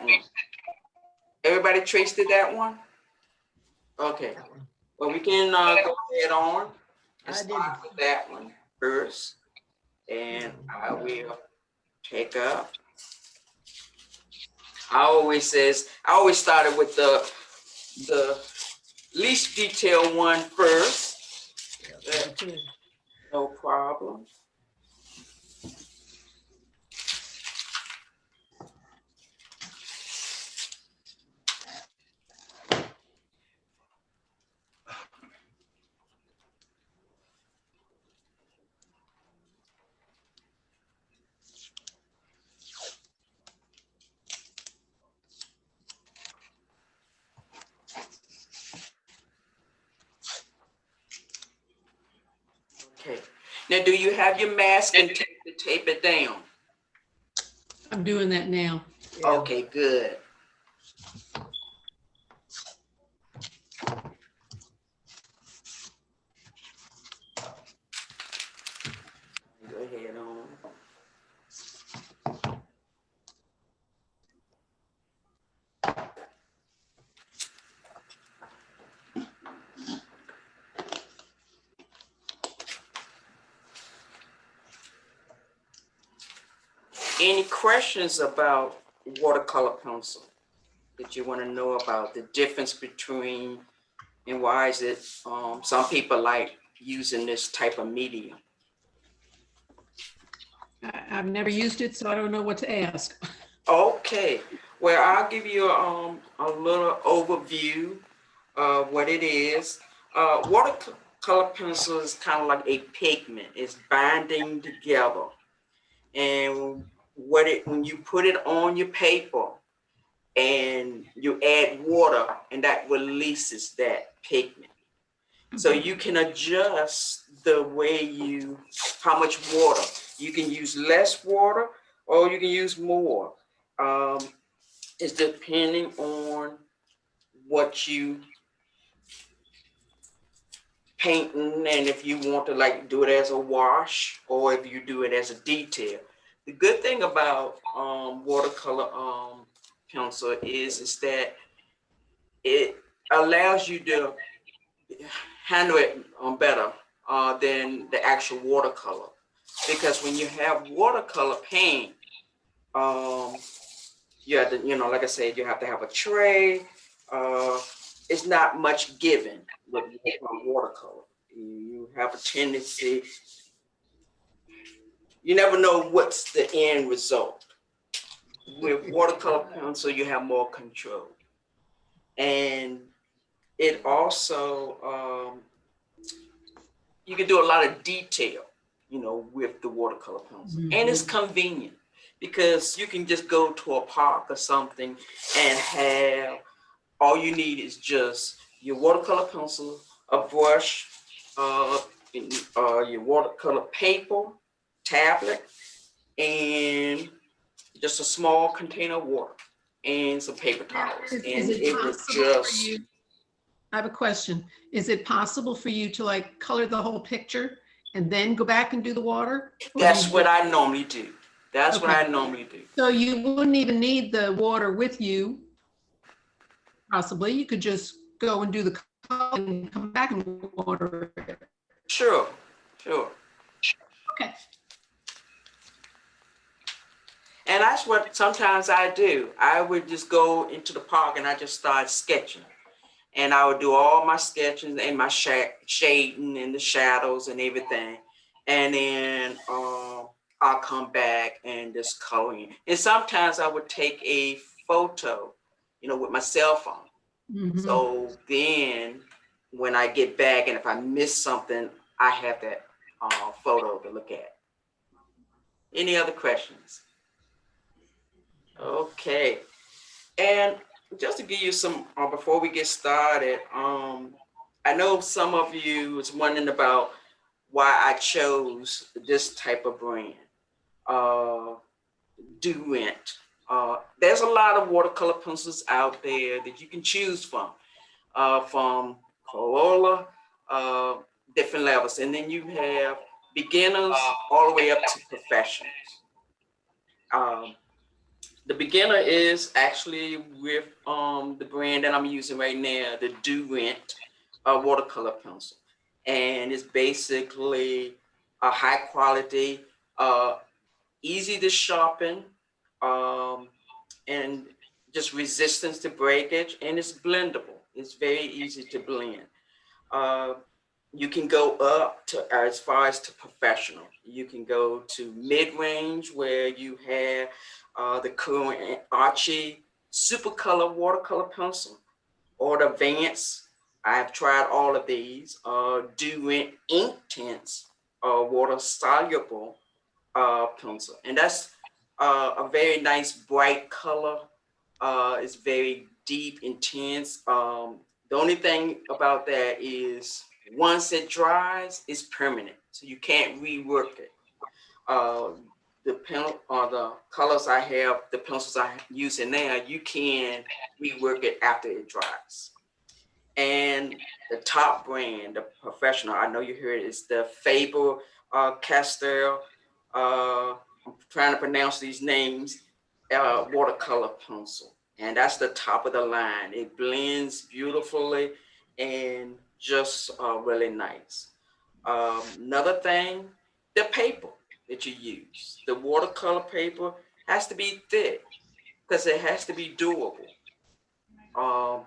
one. Everybody traced it, that one? Okay. Well, we can go ahead on and start with that one first. And I will take up. I always started with the least detailed one first. No problem. Okay. Now, do you have your mask and tape it down? I'm doing that now. Yeah. Okay, good. Go ahead on. Any questions about watercolor pencil that you want to know about the difference between and why is it some people like using this type of medium? I've never used it, so I don't know what to ask. Okay, well, I'll give you a little overview of what it is. Watercolor pencil is kind of like a pigment. It's binding together, and when you put it on your paper and you add water, and that releases that pigment. So you can adjust the way how much water. You can use less water or you can use more. It's depending on what you painting and if you want to like do it as a wash or if you do it as a detail. The good thing about watercolor pencil is that it allows you to handle it better than the actual watercolor, because when you have watercolor paint, you have to, like I said, you have to have a tray. It's not much given with watercolor. You have a tendency, you never know what's the end result. With watercolor pencil, you have more control. And it also, you can do a lot of detail, with the watercolor pencil. Mm-hmm. And it's convenient because you can just go to a park or something and have, all you need is just your watercolor pencil, a brush, your watercolor paper, tablet, and just a small container of water and some paper towels. And it would just... I have a question. Is it possible for you to like color the whole picture and then go back and do the water? That's what I normally do. That's what I normally do. So you wouldn't even need the water with you. Possibly. You could just go and do the color and come back and water it. Sure. Okay. And that's what sometimes I do. I would just go into the park and I just start sketching. And I would do all my sketching and my shading and the shadows and everything. And then I'll come back and just color in. And sometimes I would take a photo, with my cell phone. Mm-hmm. So then when I get back and if I miss something, I have that photo to look at. Any other questions? Okay. And just to give you some, before we get started, I know some of you is wondering about why I chose this type of brand, Duent. There's a lot of watercolor pencils out there that you can choose from floral, different levels. And then you have beginners all the way up to professionals. The beginner is actually with the brand that I'm using right now, the Do Rent watercolor pencil, and it's basically a high quality, uh, easy to sharpen, um, and just resistance to breakage, and it's blendable. It's very easy to blend. Uh, you can go up to as far as to professional. You can go to mid-range where you have the current Archie super color watercolor pencil or the Vance. I've tried all of these. Duent ink tints, water soluble pencil, and that's a very nice bright color. It's very deep, intense. The only thing about that is once it dries, it's permanent, so you can't rework it. Uh, the pen or the colors I have, the pencils I'm using now, you can rework it after it dries. And the top brand, the professional, I know you heard it, is the Faber Castell. I'm trying to pronounce these names. Watercolor pencil, and that's the top of the line. It blends beautifully and just really nice. Another thing, the paper that you use, the watercolor paper has to be thick because it has to be durable. Um,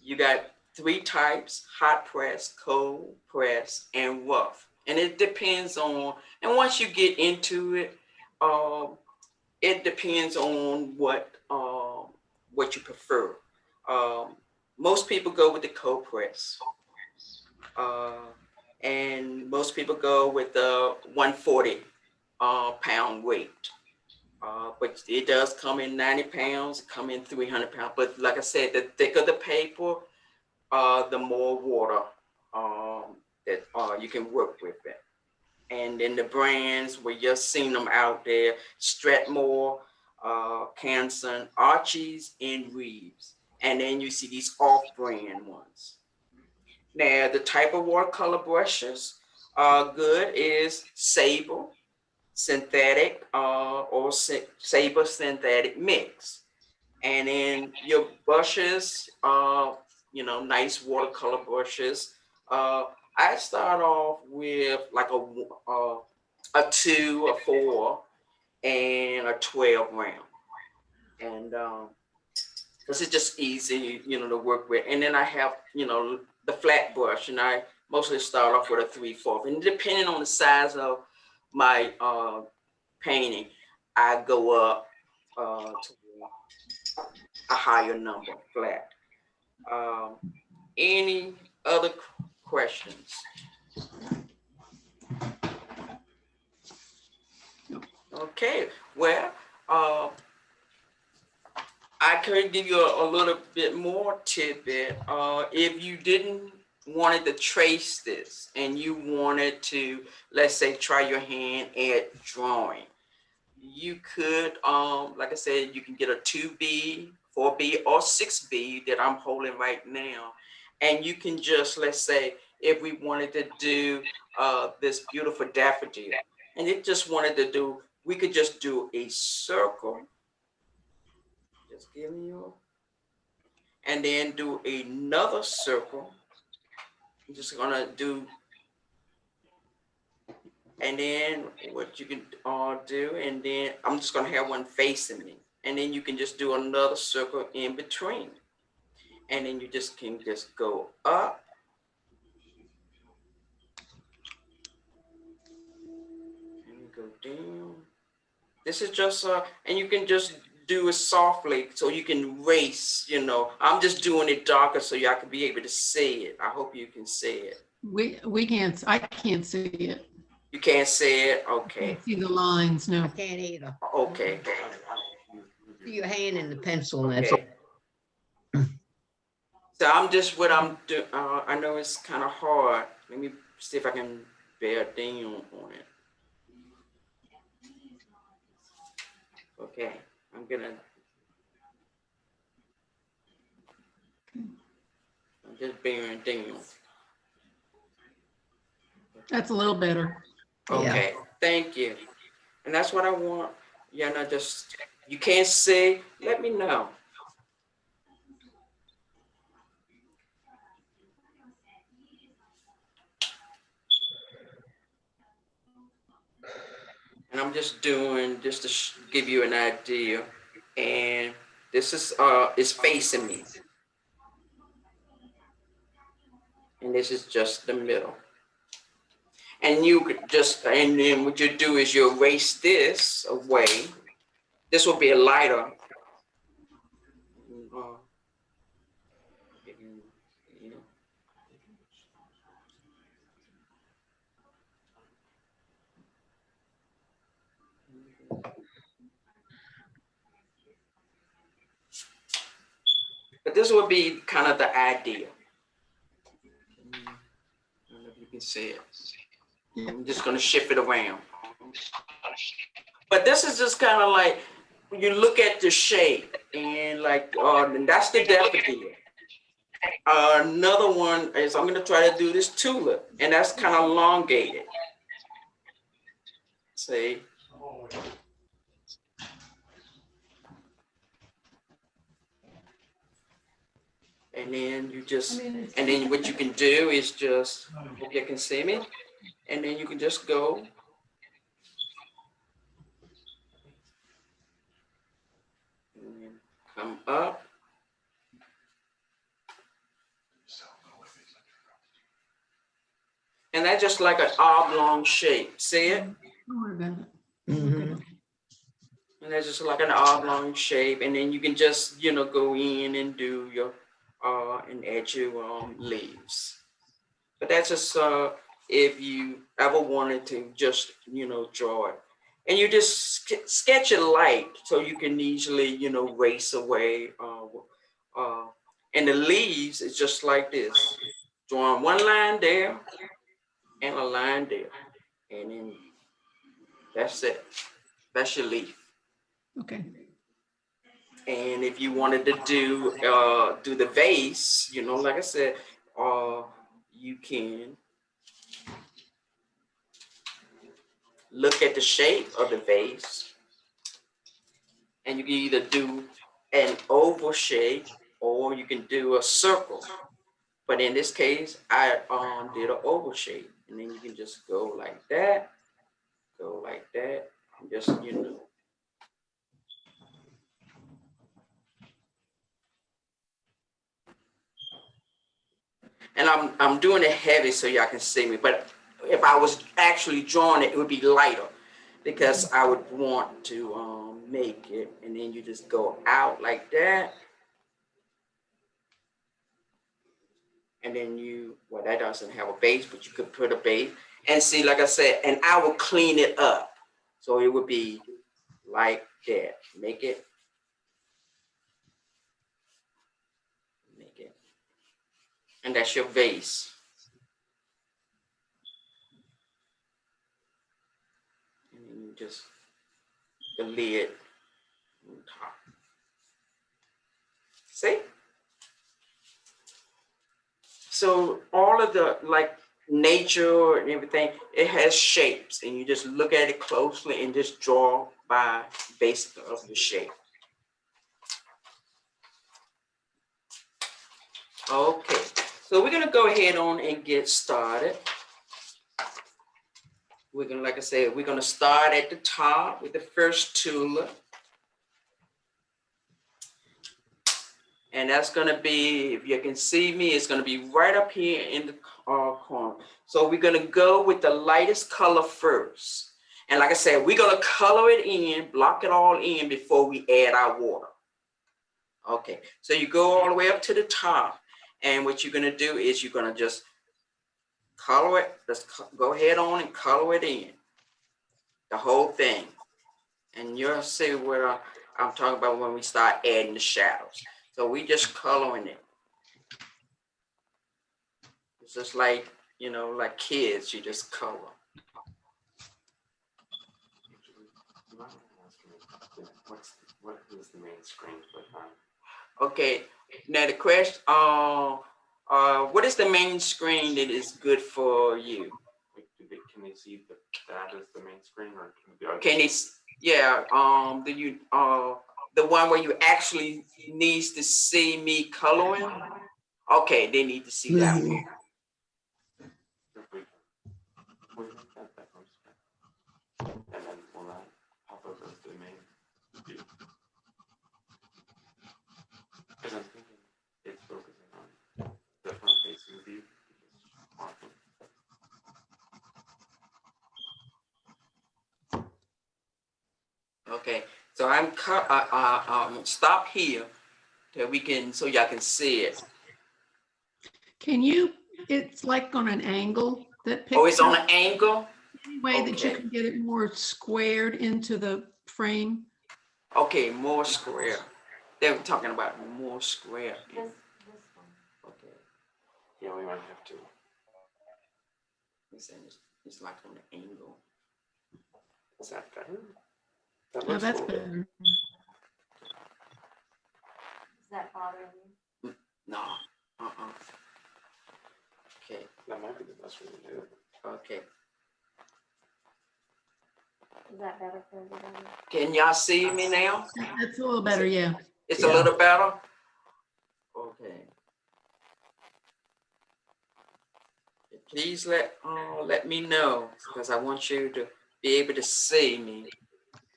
you got three types: hot press, cold press, and rough. And it depends on, and once you get into it, um, it depends on what you prefer. Um, Most people go with the cold press, uh, and most people go with the 140 pound weight. But it does come in 90 pounds, come in 300 pounds. But like I said, the thicker the paper, the more water that you can work with it. And then the brands, we just seen them out there: Stratmore, Canson, Archies, and Reeves. And then you see these off-brand ones. Now, the type of watercolor brushes good is Sable, synthetic, or Sabre synthetic mix. And then your brushes, nice watercolor brushes. Uh, I start off with like a 2, a 4, and a 12 round, and because it's just easy, to work with. And then I have, the flat brush, and I mostly start off with a 3/4. And depending on the size of my painting, I go up to a higher number flat. Um, any other questions? Okay, well, uh, I could give you a little bit more tidbit. If you didn't wanted to trace this and you wanted to, let's say, try your hand at drawing, you could, like I said, you can get a 2B, 4B, or 6B that I'm holding right now. And you can just, let's say, if we wanted to do this beautiful daffodil, and it just wanted to do, we could just do a circle. Just give me your, and then do another circle. I'm just gonna do, and then what you can do, and then I'm just gonna have one facing me, and then you can just do another circle in between, and then you just can just go up and go down. This is just and you can just do it softly so you can erase. I'm just doing it darker so y'all can be able to see it. I hope you can see it. We can't, I can't see it. You can't see it? I Okay. can't see the lines, I no. can't either. Okay. See your hand in the pencil, and that's Okay. it. So I'm just what I'm doing. I know it's kind of hard. Let me see if I can bear down on it. Okay, I'm just bearing down. That's a little better. Okay, thank you. And that's what I want. Yeah, not just You can't see, let me know. And I'm just doing, just to give you an idea. And this is facing me. And this is just the middle. And you could just, and then what you do is you erase this away. This will be a lighter. You know. But this would be kind of the idea. I don't know if you can see it. I'm just going to shift it around. But this is just kind of like, you look at the shape and like, and that's the daffodil. Another one is, I'm going to try to do this tulip, and that's kind of elongated. See? And then you just, and then what you can do is just, hope you can see me, and then you can just go. And come up. And that's just like an oblong shape. See it? Don't worry about it. Mhm. And that's just like an oblong shape. And then you can just, go in and do your, and add your leaves. But that's just if you ever wanted to just, draw it. And you just sketch it light so you can easily, erase away. And the leaves is just like this. Drawing one line there and a line there. And then that's it. That's your leaf. Okay. And if you wanted to do the vase, like I said, you can look at the shape of the vase, and you can either do an oval shape or you can do a circle. But in this case, I did an oval shape, and then you can just go like that, and just And I'm doing it heavy so y'all can see me. But if I was actually drawing it, it would be lighter because I would want to make it. And then you just go out like that. And then well, that doesn't have a base, but you could put a base. And see, like I said, and I will clean it up. So it would be like that. Make it. And that's your vase. And then you just, the lid on top. See? So all of the nature and everything, it has shapes, and you just look at it closely and just draw by basic of the shape. Okay, so we're gonna go ahead on and get started. We're gonna, like I said, we're gonna start at the top with the first tulip. And that's gonna be, if you can see me, it's gonna be right up here in the corner. So we're gonna go with the lightest color first. And like I said, we're gonna color it in, block it all in before we add our water. Okay, so you go all the way up to the top. And what you're gonna do is you're gonna just color it. Just go ahead on and color it in, the whole thing. And you'll see what I'm talking about when we start adding the shadows. So we just coloring it. It's just like, like kids, you just color. What is the main screen for? Okay, now the question, what is the main screen that is good for you? Can they see that is the main screen, or can they? Yeah, the one where you actually needs to see me coloring. Okay, they need to see that one. And then will that pop over to the main view? Because I'm thinking it's focusing on the front facing view. Awesome. Okay, so I'm stop here till we can, so y'all can see it. Can you, it's like on an angle, that picture? Oh, it's on an angle? Any way that you Okay. can get it more squared into the frame? Okay, more square. They were talking about more square. This one. Okay, Yeah, we might have to. it's like on the angle. Is that better? That Oh, looks that's a little bit. better. Does that bother you? No, Okay, That might be the best way to do it. okay. Is that better for everybody? Can y'all see me now? That's a little better, yeah. It's Yeah. a little better? Okay. Please let me know, because I want you to be able to see me.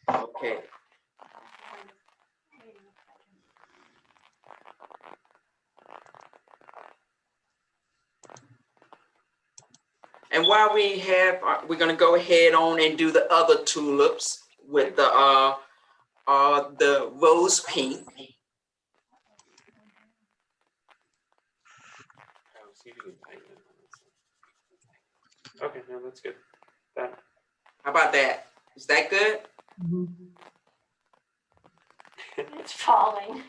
Okay. And while we have, we're gonna go ahead on and do the other tulips with the rose pink. I'll see if you can tighten it on this. Okay, no, that's good. That. How about that? Is that good? Mhm. It's falling.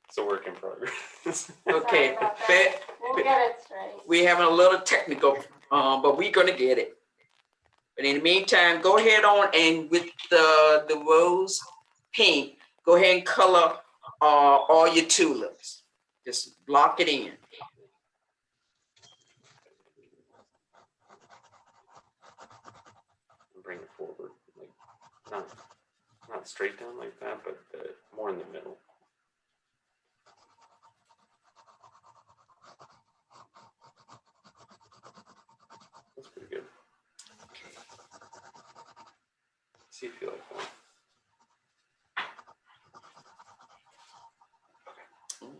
It's a work in progress. Okay, about that. bet- We'll get it straight. we having a little technical, but we're gonna get it. But in the meantime, go ahead on and with the rose pink, go ahead and color all your tulips. Just block it in. Bring it forward, like not straight down like that, but more in the middle. That's pretty good. See if you like that.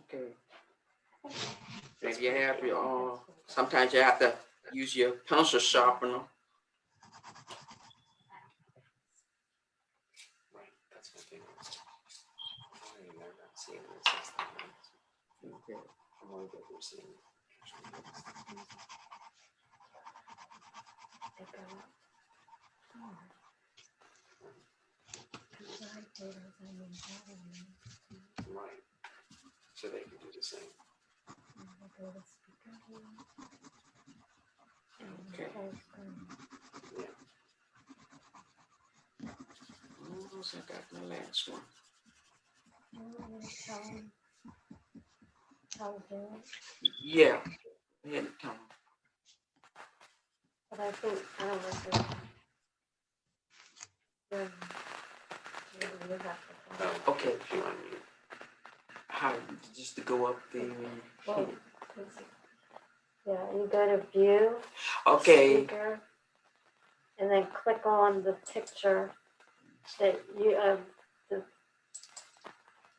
Okay. Maybe you have your sometimes you have to use your pencil sharpener. Right, that's my thing. I'm not seeing this. Okay. I'm worried that we're seeing. Right. So they can do the same. Okay. Yeah. Almost I got my last one. Yeah. Go ahead and come. But I think, I don't know if there's- maybe you have to- Okay. If you want me. How just to go up there and Well, yeah, you go to view. okay. Speaker, and then click on the picture that you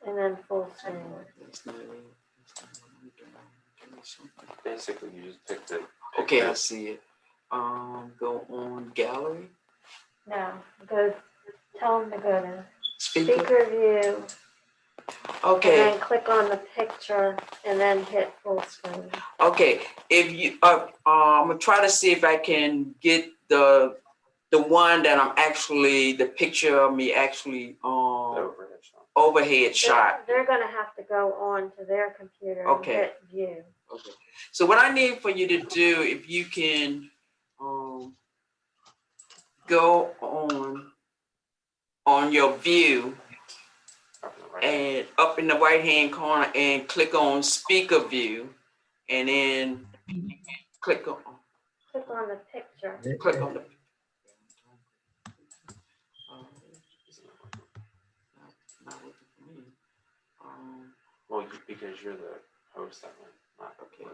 and then full screen. That's not it. That's not what I'm doing. Give me something. Basically, you just pick the. Okay, I see it. Go on gallery. No, go. Tell them to go to Speaker. speaker view, Okay. and then click on the picture, and then hit full screen. Okay. If you I'm gonna try to see if I can get the one that I'm actually the picture of me actually Overhead shot. overhead shot. They're gonna have to go on to their computer Okay. and hit view. Okay. So what I need for you to do, if you can go on your view and up in the right hand corner and click on speaker view and then click on Click on the picture. click on the because you're the host, I might not. Okay.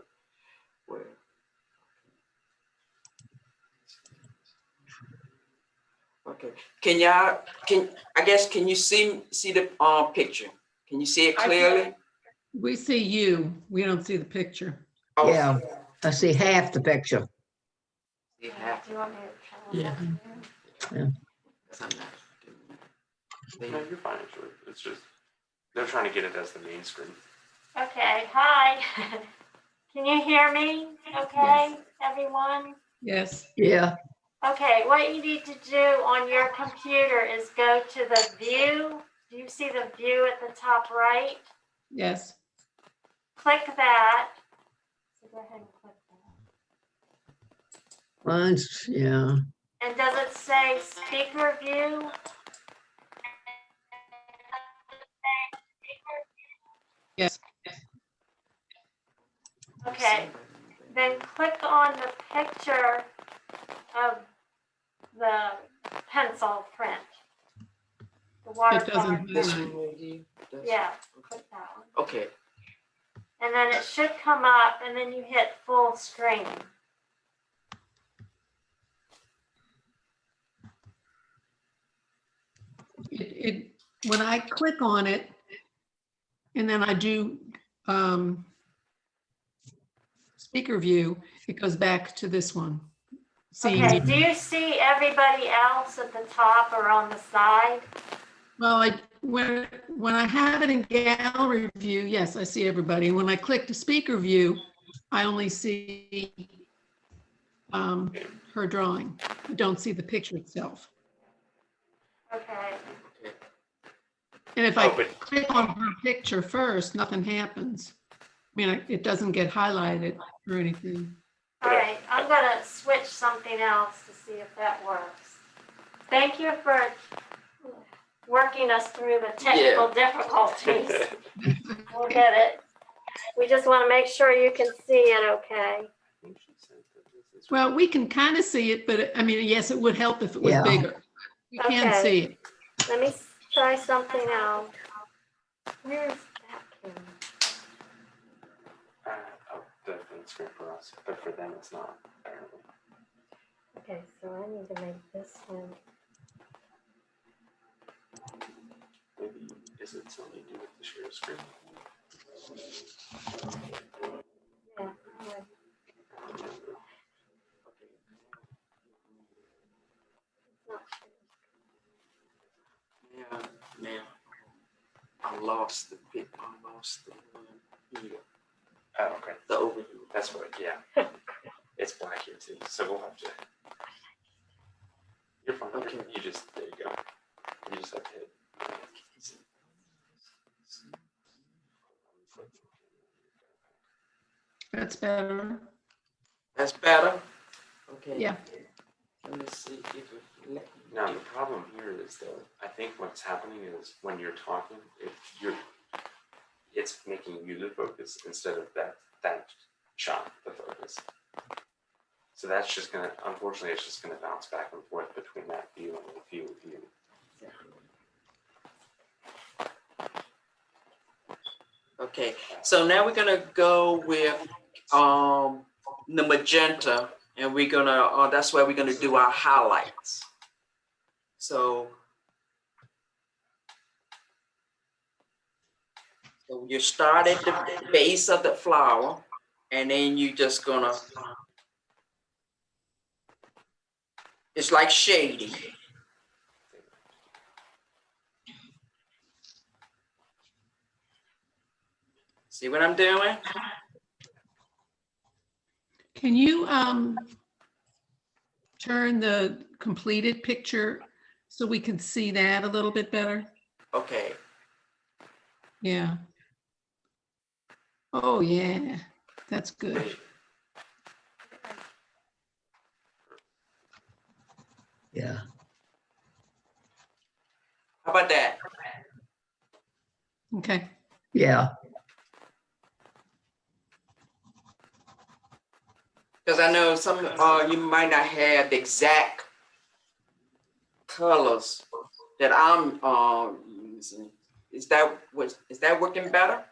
Where? Okay. Can you see the picture? Can you see it clearly? We see you. We don't see the picture. Oh, Yeah, I see half the picture. you have Do you want me to Yeah. try? Yeah. I'm not. No, you're fine, actually. It's just, they're trying to get it as the main screen. Okay, hi. Can you hear me? Okay, everyone? Yes. Yeah, Okay, what you need to do on your computer is go to the view. Do you see the view at the top right? Yes. Click that. So go ahead and click that. once, yeah. And does it say speaker view? Yes. Okay, then click on the picture of the pencil print. The It watercolor. doesn't This highlight. one right here? Yeah, click that one. Okay. And then it should come up and then you hit full screen. When I click on it and then I do speaker view, it goes back to this one. See, Okay, do you see everybody else at the top or on the side? well, when I have it in gallery view, yes, I see everybody. When I click to speaker view, I only see her drawing. I don't see the picture itself. Okay, And if Oh, I but- click on her picture first, nothing happens. I mean, it doesn't get highlighted or anything. all right, I'm gonna switch something else to see if that works. Thank you for working us through the technical difficulties. We'll get it. We just want to make sure you can see it okay. Well, we can kind of see it, but I mean, yes, it would help if it was Yeah. bigger. We can Okay. see it. Let me try something else. Where's that camera? The main screen for us, but for them it's not, apparently. Okay, so I need to make this one. Maybe, is it something to do with the share screen? Yeah. all right. Yeah, man. I lost the pic. I lost the here. Oh, okay. The overview. That's what, yeah. It's black here too, so we'll have to. You're fine. Okay. You just, there you go. You just have to hit. That's better. That's better. Okay. Yeah. Let me see if it let me. Now, the problem here is though, I think what's happening is when you're talking, it's making you the focus instead of that shot the focus. So that's just gonna, unfortunately, it's just gonna bounce back and forth between that view and the view. Okay. So now we're gonna go with the magenta, and we're gonna that's where we're gonna do our highlights. So you start at the base of the flower, and then you just gonna, it's like shading. See what I'm doing? Can you turn the completed picture so we can see that a little bit better? Okay. Yeah. Oh, yeah, that's good. Yeah. How about that? Okay. Yeah. Because I know some you might not have the exact colors that I'm using. Is that working better?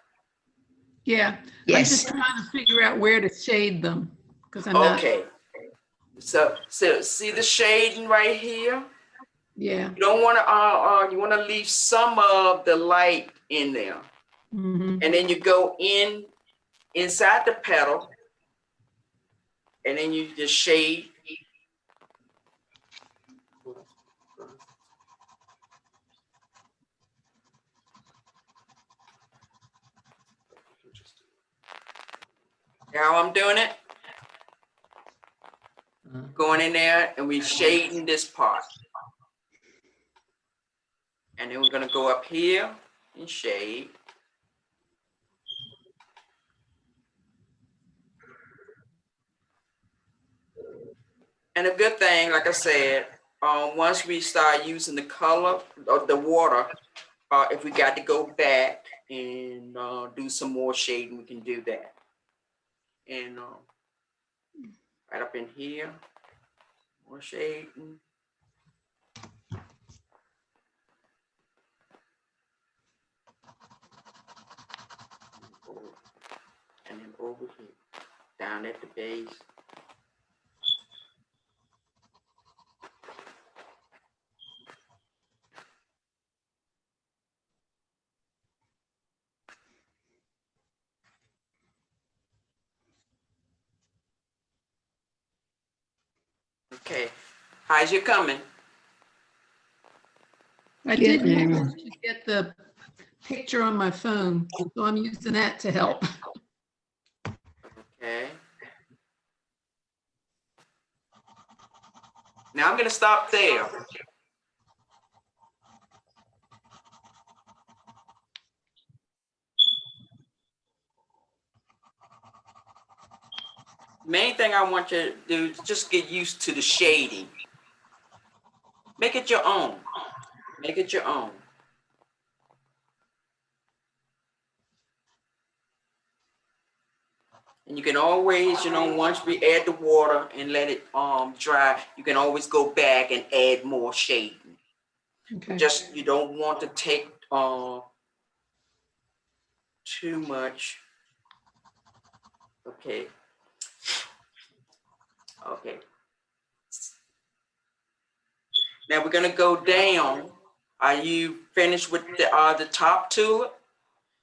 Yeah, I'm Yes. just trying to figure out where to shade them because I'm not. Okay. So see the shading right here? Yeah. You don't want to, you want to leave some of the light in there. Hmm. And then you go inside the petal, and then you just shade. How I'm doing it? Going in there and we shading this part. And then we're gonna go up here and shade. And a good thing, like I said, once we start using the color of the water, if we got to go back and do some more shading, we can do that. And right up in here, more shading. And then over here, down at the base. Okay, how's you coming? I Getting did there. manage to get the picture on my phone, so I'm using that to help. Okay. Now I'm gonna stop there. Main thing I want you to do is just get used to the shading. Make it your own. Make it your own. And you can always, once we add the water and let it dry, you can always go back and add more shading. Okay. Just you don't want to take too much. Okay. Okay. Now we're gonna go down. Are you finished with the top tulip?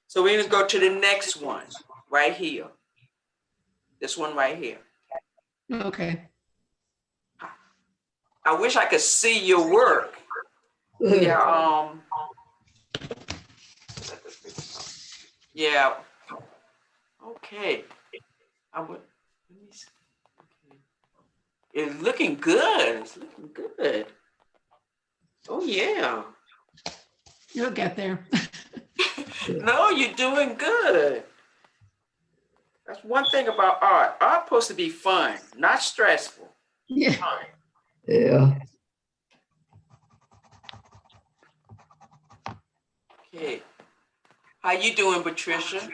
So we're gonna go to the next one, right here. This one right here. Okay. I wish I could see your work. Yeah. Yeah. Okay. I would. Let me see. Okay. It's looking good. It's looking good. Oh yeah. You'll get there. No, you're doing good. That's one thing about art. Art's supposed to be fun, not stressful. Yeah. Fun. Yeah. Okay. How you doing, Patricia?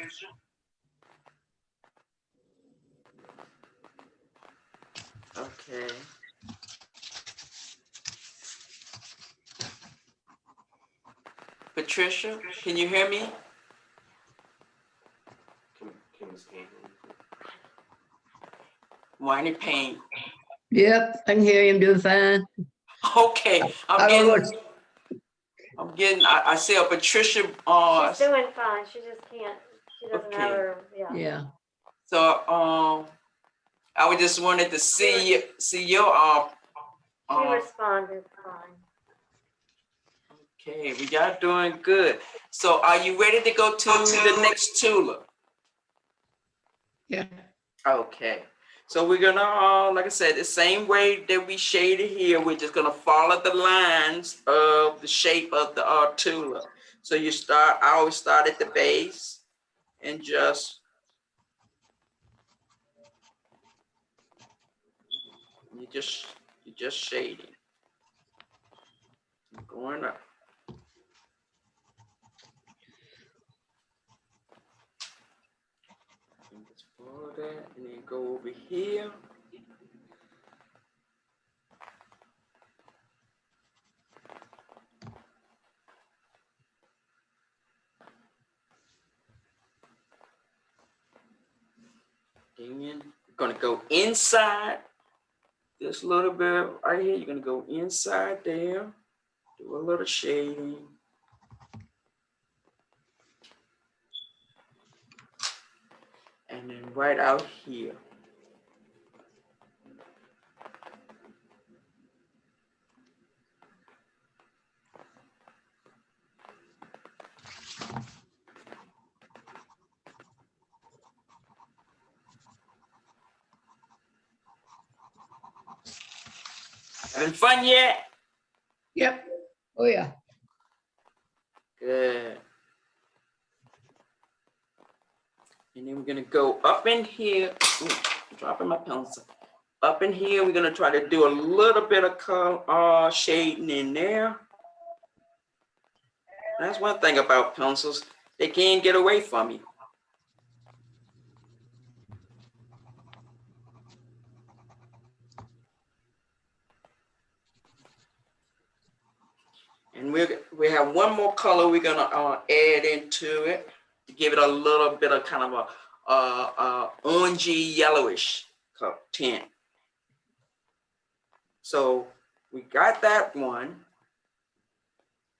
Okay. Patricia, can you hear me? Kim's hand. Whiny paint. Yep, I can hear you. I'm doing fine. Okay. I don't know what's, I see a Patricia. She's doing fine, she just can't, she doesn't have Okay. her, yeah. yeah. So I just wanted to see your She responded fine. okay, we got doing good. So are you ready to go to the next tulip? Yeah. Okay. So we're gonna, like I said, the same way that we shaded here, we're just gonna follow the lines of the shape of the tulip. So I always start at the base and just, you're just shading. Going up. And just follow that and then go over here. Then you're gonna go inside this little bit right here. You're gonna go inside there, do a little shading. And then right out here. Having fun yet? Yep. Oh, yeah. Good. And then we're gonna go up in here. Ooh, dropping my pencil. Up in here, we're gonna try to do a little bit of color, shading in there. That's one thing about pencils. They can't get away from you. And we have one more color we're gonna add into it to give it a little bit of kind of a orangey yellowish tint. So we got that one.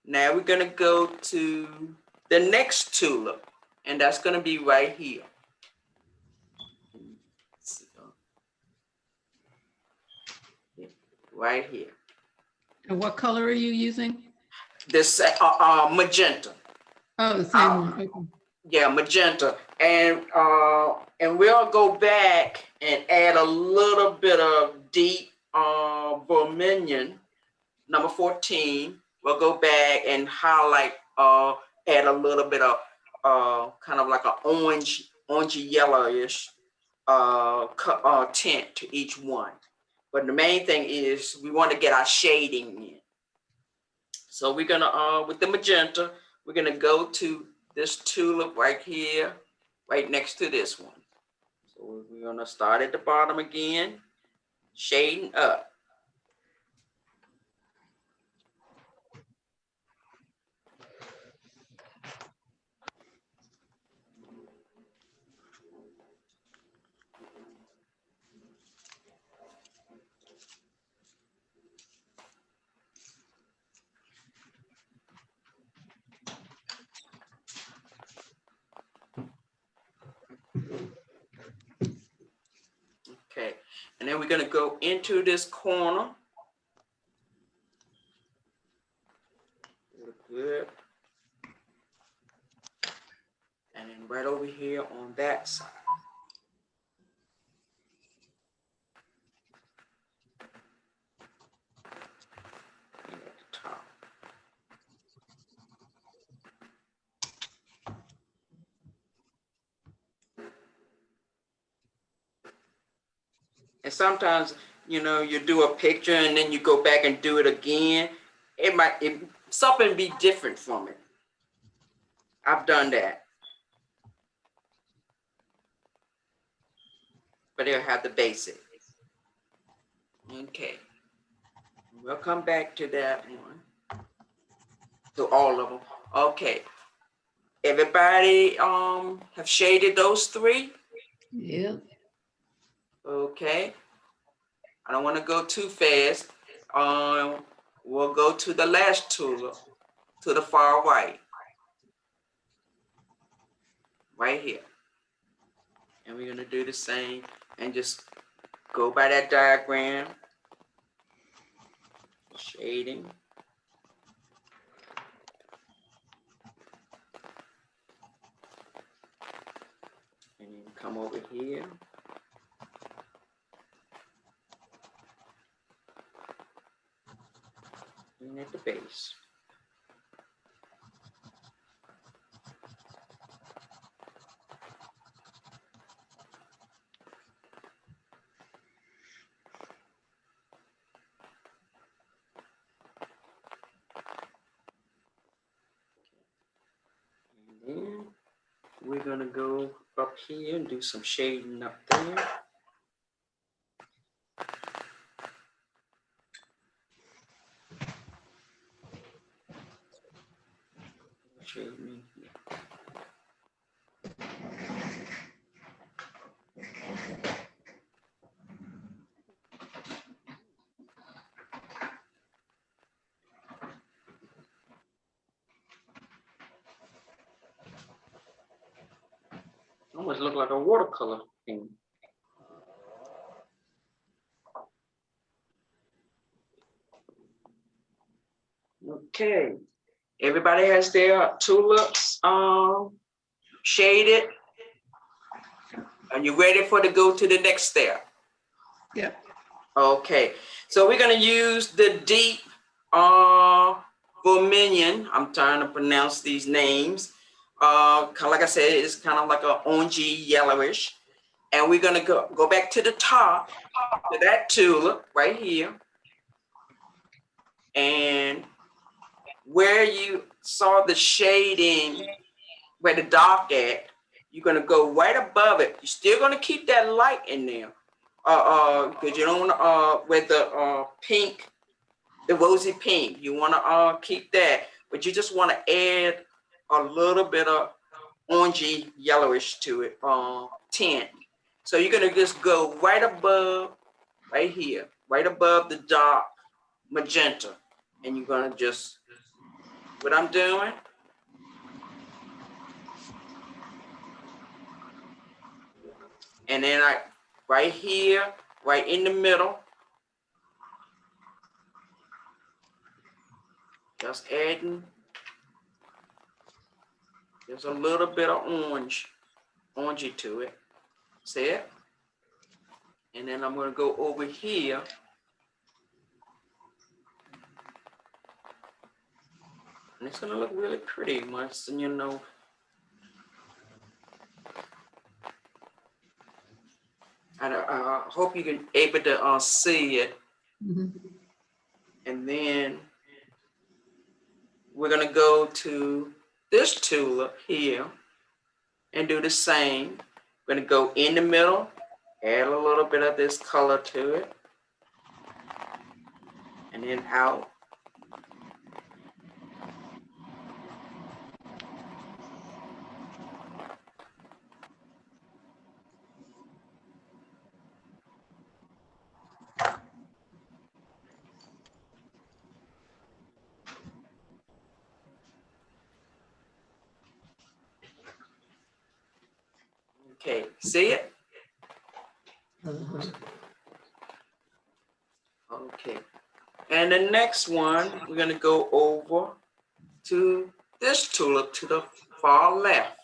Now we're gonna go to the next tulip, and that's gonna be right here. Right here. And what color are you using? This magenta. Oh, the same one. Okay. Yeah, magenta. And we'll go back and add a little bit of deep vermilion, number 14. We'll go back and highlight, add a little bit of kind of like an orangey yellowish tint to each one. But the main thing is we want to get our shading in. So we're gonna, with the magenta, we're gonna go to this tulip right here, right next to this one. So we're gonna start at the bottom again, shading up. Okay, and then we're gonna go into this corner. Good. And then right over here on that side. And at the top. And sometimes, you know, you do a picture and then you go back and do it again. Something be different from it. I've done that. But it'll have the basic. Okay. We'll come back to that one. To all of them. Okay. Everybody have shaded those three? Yep. Okay. I don't want to go too fast. We'll go to the last tulip, to the far right. Right here. And we're gonna do the same and just go by that diagram. Shading. And then come over here. And at the base. And then we're gonna go up here and do some shading up there. Shading in here. Almost look like a watercolor thing. Okay, everybody has their tulips shaded. Are you ready for to go to the next step? Yep. Okay, so we're gonna use the deep vermilion. I'm trying to pronounce these names. Like I said, it's kind of like a orangey yellowish. And we're gonna go back to the top to that tulip right here. And where you saw the shading, where the dark at, you're gonna go right above it. You're still gonna keep that light in there. Because you don't wanna with the pink, the rosy pink, you wanna keep that, but you just wanna add a little bit of orangey yellowish to it, tint. So you're gonna just go right above, right here, right above the dark magenta. And you're gonna just, what I'm doing, and then right here, right in the middle, just adding just a little bit of orangey to it. See it? And then I'm gonna go over here. And it's gonna look really pretty, once you know. And I hope you can able to see it. Mhm. And then we're gonna go to this tulip here and do the same. We're gonna go in the middle, add a little bit of this color to it, and then out. Okay, see it? Uh-huh. Okay. And the next one, we're gonna go over to this tulip to the far left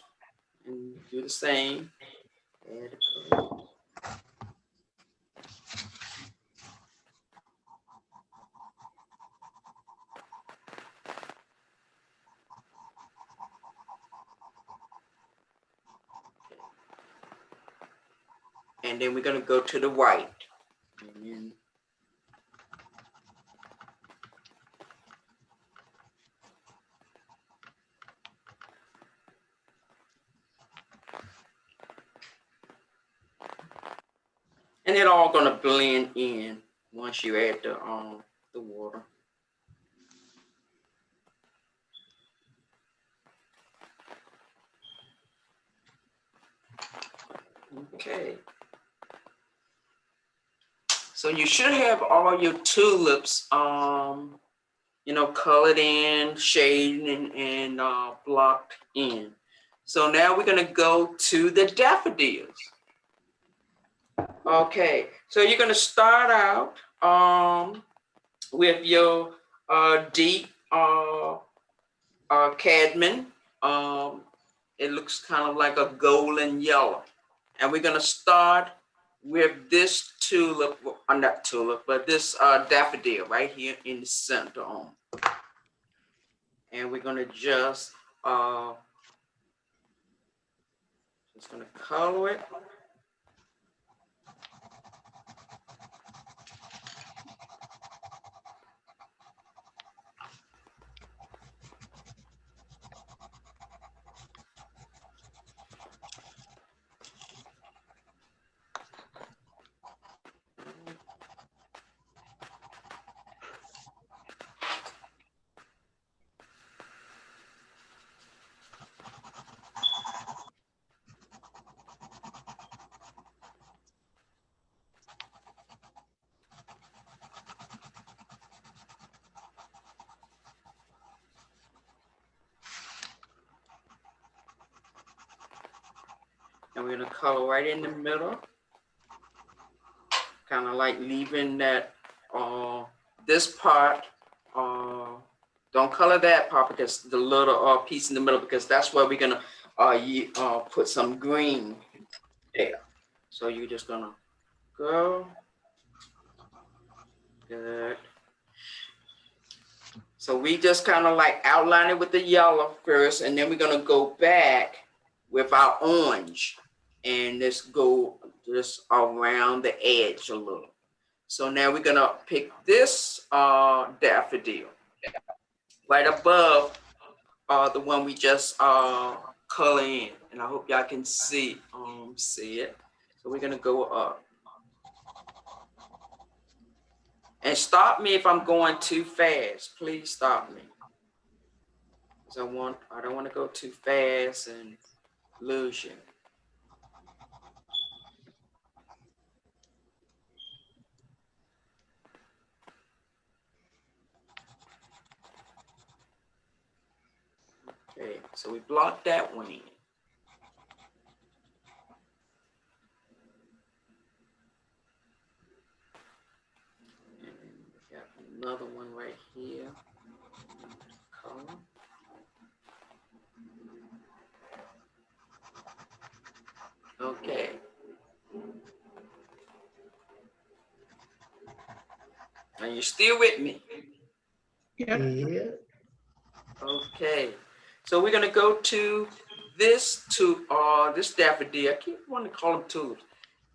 and do the same. Add a color. And then we're gonna go to the white. And then it all gonna blend in once you add the water. Okay. So you should have all your tulips, colored in, shaded, and blocked in. So now we're gonna go to the daffodils. Okay, so you're gonna start out with your deep cadmium. It looks kind of like a golden yellow. And we're gonna start with this tulip, not tulip, but this daffodil right here in the center on. And we're gonna just gonna color it. And we're gonna color right in the middle. Kind of like leaving that, this part, don't color that part because the little piece in the middle, because that's where we're gonna put some green there. So you're just gonna go. Good. So we just kind of like outline it with the yellow first, and then we're gonna go back with our orange and just go just around the edge a little. So now we're gonna pick this daffodil right above the one we just color in, and I hope y'all can see it. So we're gonna go up. And stop me if I'm going too fast. Please stop me. Because I don't want to go too fast and lose you. Okay, so we blocked that one in. And we got another one right here. Color. Okay. Are you still with me? Yep. Yeah. Okay. So we're gonna go to this daffodil. I keep wanting to call them tulips.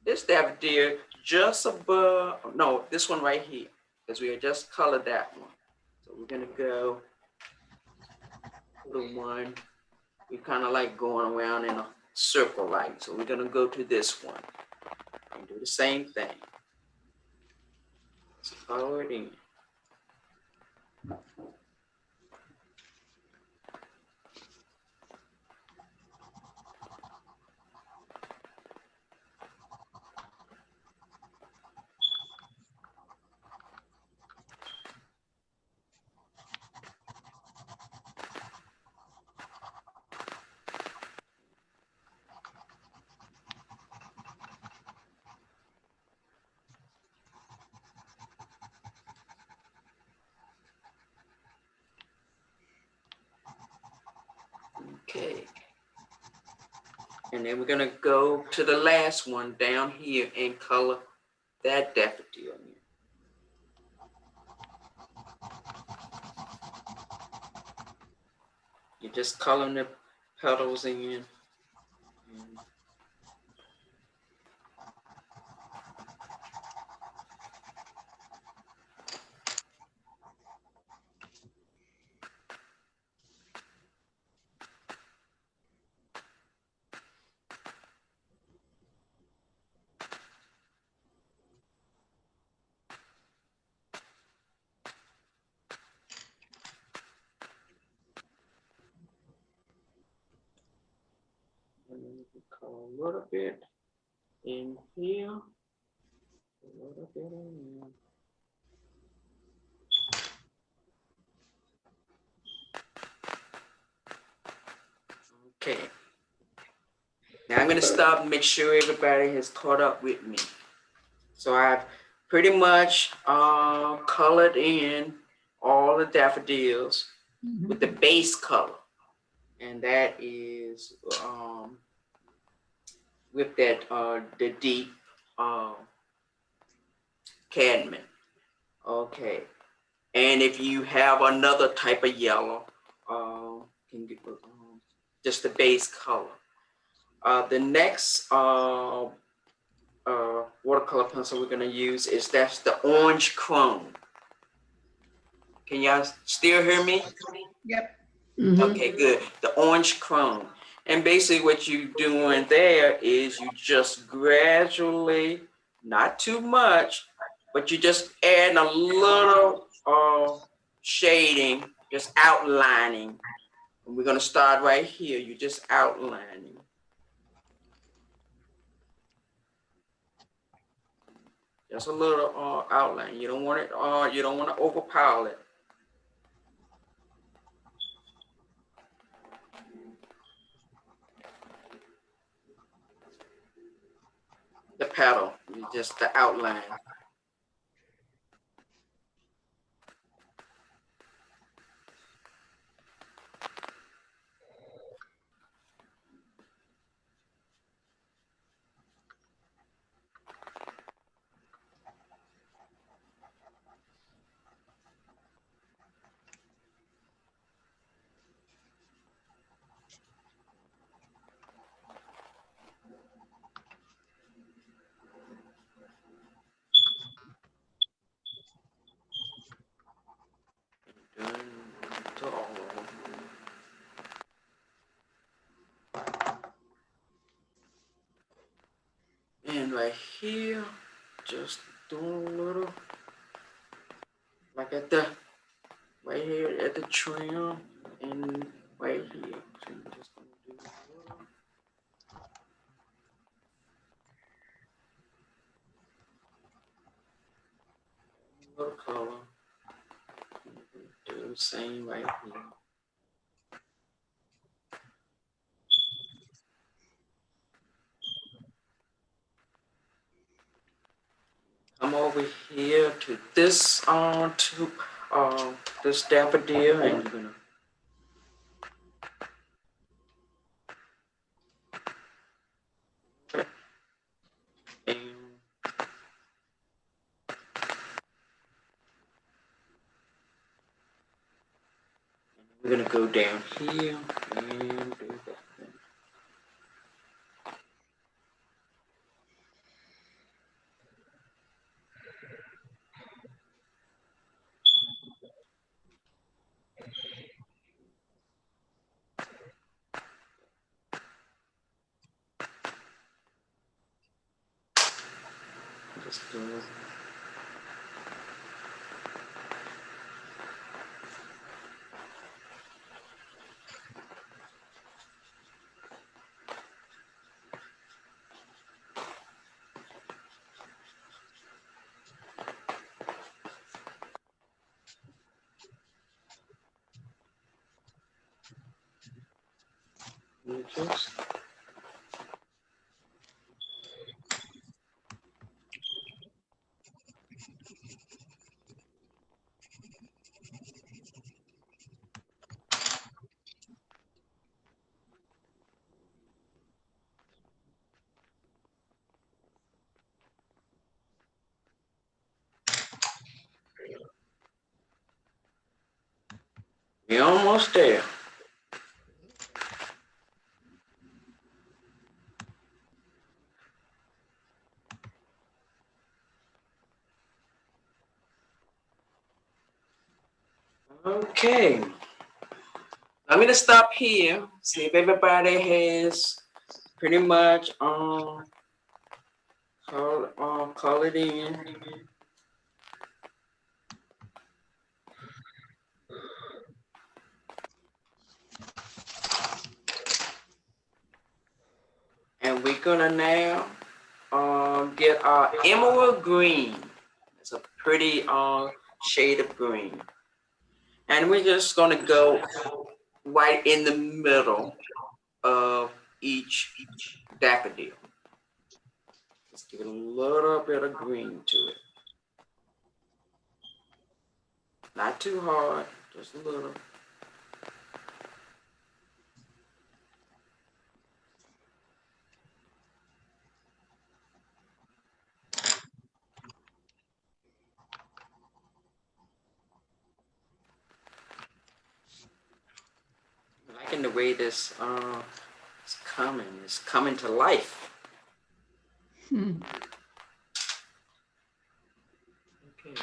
This daffodil just above, no, this one right here, because we had just colored that one. So we're gonna go to the one, we kind of like going around in a circle like. So we're gonna go to this one and do the same thing. So color it in. Okay. And then we're gonna go to the last one down here and color that daffodil in. You're just coloring the petals in. And then you can color a little bit in here, a little bit in here. Okay. Now I'm gonna stop and make sure everybody has caught up with me. So I've pretty much colored in all the daffodils with the base color. And that is with that the deep cadmium. Okay. And if you have another type of yellow, can get just the base color. The next watercolor pencil we're gonna use is that's the orange chrome. Can y'all still hear me? Yep. Mhm. Okay, good. The orange chrome. And basically what you're doing there is you just gradually, not too much, but you just add a little shading, just outlining. And we're gonna start right here. You're just outlining. Just a little outline. You don't want it, you don't want to overpower it. the petal, just the outline. To all of them. And right here, just doing a little, like at the, right here at the trim, and right here. So I'm just gonna do a little color. Do the same right here. Come over here to this this daffodil, and you're gonna and we're gonna go down here and do that. Just do it. You just we're almost there. Okay. I'm gonna stop here. See if everybody has pretty much call it in. And we're gonna now get our emerald green. It's a pretty shade of green. And we're just gonna go right in the middle of each daffodil. Let's give it a little bit of green to it. Not too hard, just a little. Liking the way this it's coming to life. Hmm. Okay.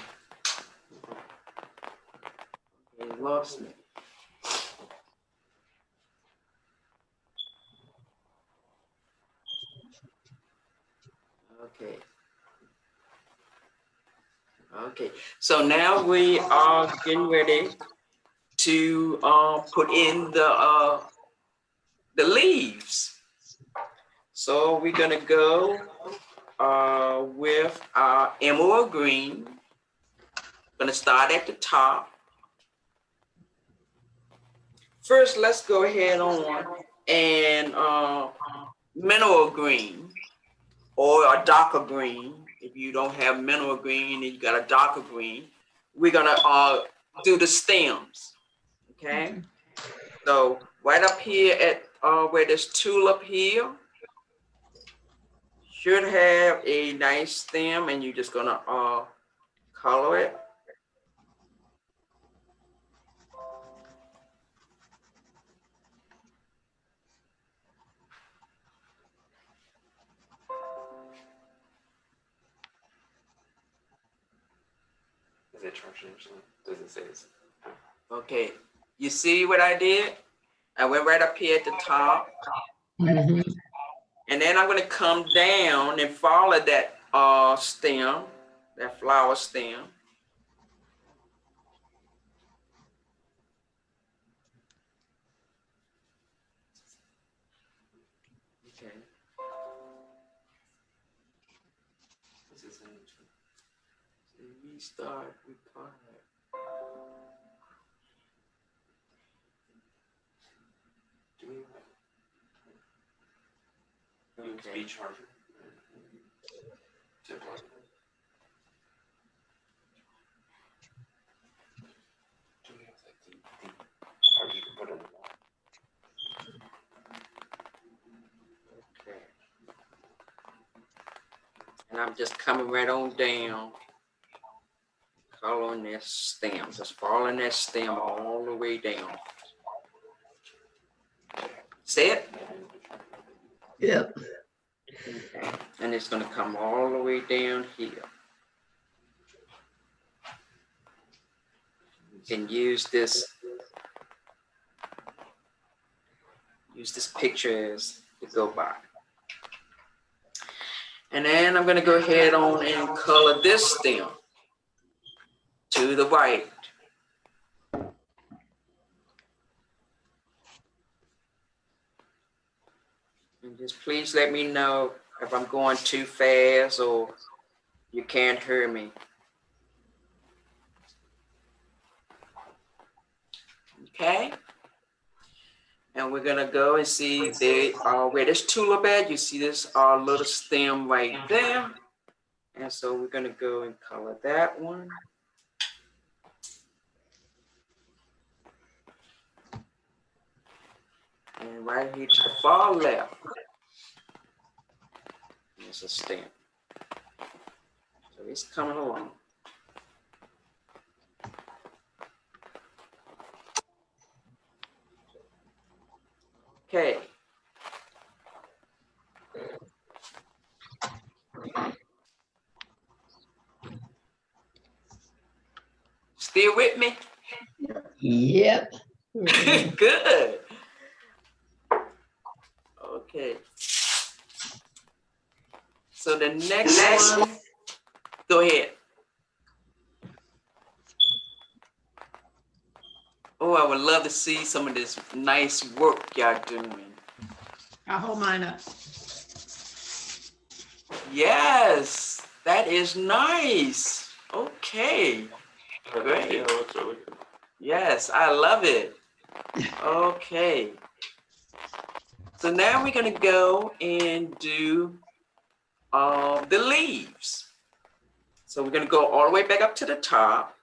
It lost me. Okay. Okay. So now we are getting ready to put in the leaves. So we're gonna go with our emerald green. Gonna start at the top. First, let's go ahead on and mineral green. or a darker green. If you don't have mineral green and you got a darker green, we're gonna do the stems. Okay. So right up here at where this tulip here should have a nice stem, and you're just gonna color it. Is it charging or something? Does it say it's? Okay, you see what I did? I went right up here at the top, Mhm. and then I'm gonna come down and follow that stem, that flower stem. Okay. This is an So we start with part. Do we have Okay. USB charger? To plug it in? Do we have like the charger you can put in the wall? Okay. And I'm just coming right on down, coloring that stem, just following that stem all the way down. See it? Yep. Okay. And it's gonna come all the way down here. You can use this picture as to go by. And then I'm gonna go ahead on and color this stem to the right. And just please let me know if I'm going too fast or you can't hear me. Okay? And we're gonna go and see where this tulip at. You see this little stem right there. And so we're gonna go and color that one. And right here to the far left, there's a stem. So it's coming along. Okay. Still with me? Yep. Mhm. Good. Okay. So the next one, go ahead. Oh, I would love to see some of this nice work y'all doing. I'll hold mine up. Yes, that is nice. Okay. Great. Yeah, it looks really good. Yes, I love it. Okay. So now we're gonna go and do the leaves. So we're gonna go all the way back up to the top.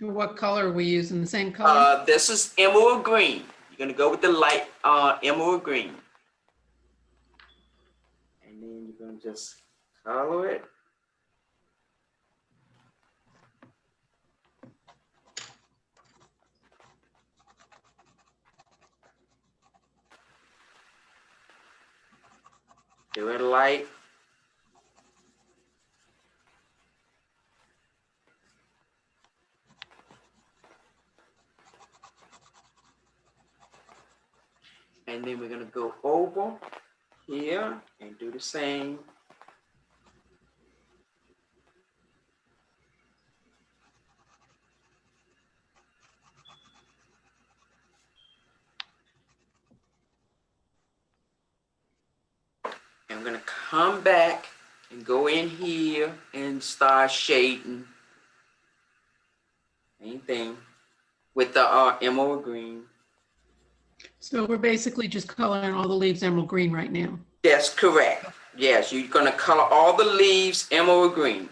What color are we using? The same color? This is emerald green. You're gonna go with the light emerald green. And then you're gonna just color it. Do it light. And then we're gonna go over here and do the same. And I'm gonna come back and go in here and start shading. Same thing with the emerald green. So we're basically just coloring all the leaves emerald green right now. That's correct. Yes, you're gonna color all the leaves emerald green.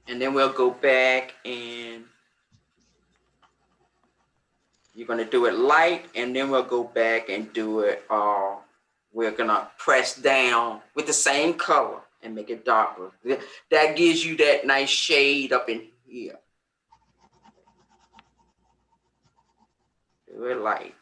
And then we'll go back and you're gonna do it light, and then we'll go back and do it, we're gonna press down with the same color and make it darker. That gives you that nice shade up in here. Do it light.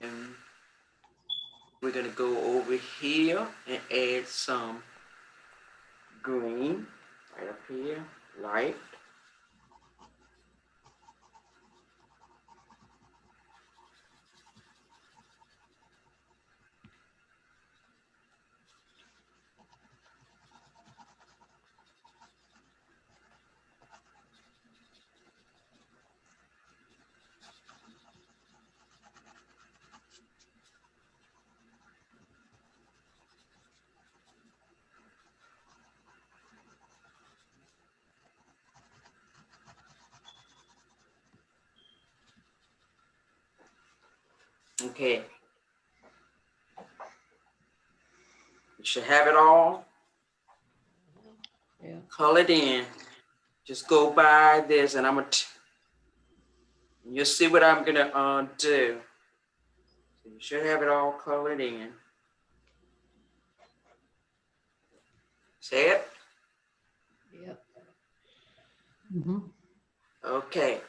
And we're gonna go over here and add some green right up here, light. Okay. You should have it all. Yeah. Color it in. Just go by this, and you'll see what I'm gonna do. So you should have it all colored in. See it? Yep. Mhm. Okay.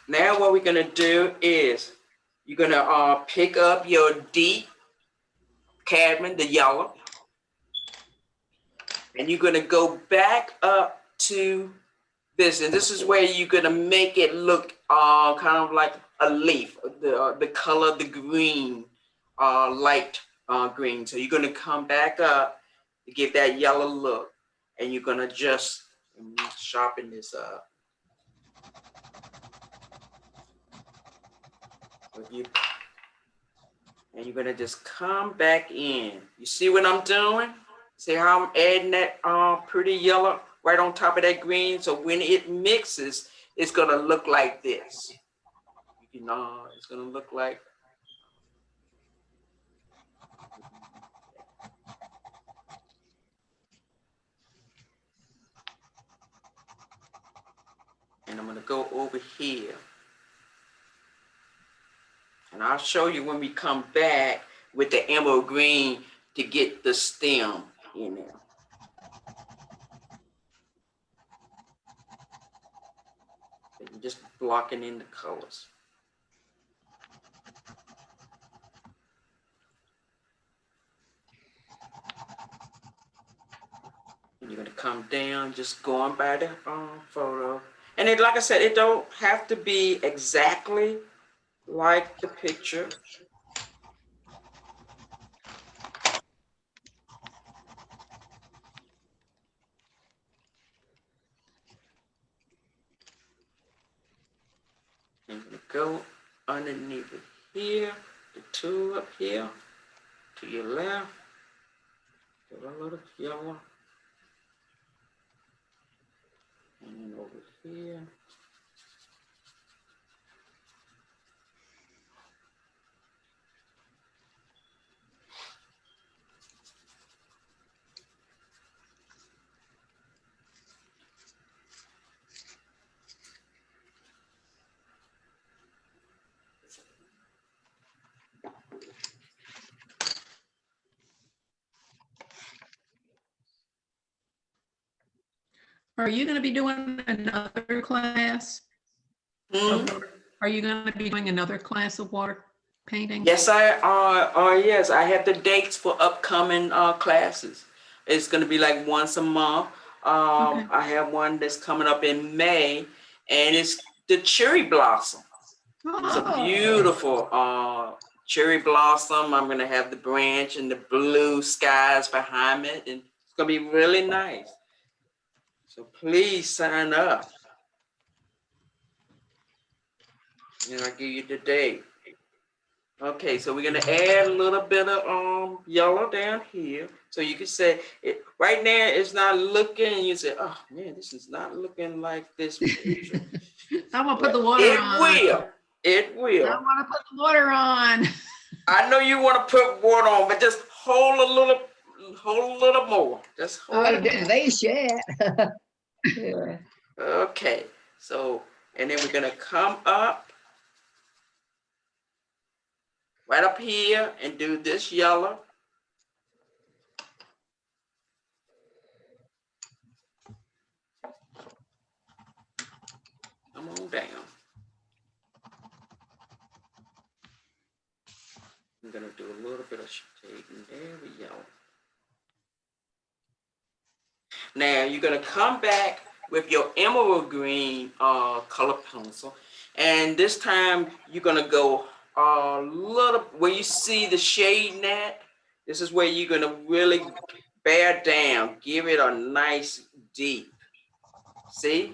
Now what we're gonna do is you're gonna pick up your deep cadmium, the yellow, and you're gonna go back up to this, and this is where you're gonna make it look kind of like a leaf, the color of the green, light green. So you're gonna come back up to give that yellow look, and you're gonna just sharpen this up. And you're gonna just come back in. You see what I'm doing? See how I'm adding that pretty yellow right on top of that green? So when it mixes, it's gonna look like this. You know, it's gonna look like. And I'm gonna go over here. And I'll show you when we come back with the emerald green to get the stem in there. And you're just blocking in the colors. And you're gonna come down, just going by the photo. And it, like I said, it don't have to be exactly like the picture. And you go underneath it here, the tulip here, to your left, get a little yellow. And then over here. Are you going to be doing another class? Are you going to be doing another class of water painting? Yes, yes, I have the dates for upcoming classes. It's going to be like once a month. Okay. I have one that's coming up in May, and it's the cherry blossom. It's a beautiful cherry blossom. I'm going to have the branch and the blue skies behind it, and it's gonna be really nice. So please sign up. And I'll give you the date. Okay, so we're gonna add a little bit of yellow down here. So you can say it right now it's not looking, you say, oh man, this is not looking like this picture. I'm gonna put the water It on. will. It I will. want to put the water on. I know you want to put water on, but just hold a little more. Just hold Oh, it. didn't Vase yet. Yeah. Okay, so, and then we're gonna come up right up here and do this yellow. Come on down. I'm gonna do a little bit of shading. There we go. Now you're gonna come back with your emerald green color pencil, and this time you're gonna go a little where you see the shade net. This is where you're gonna really bear down, give it a nice deep. See?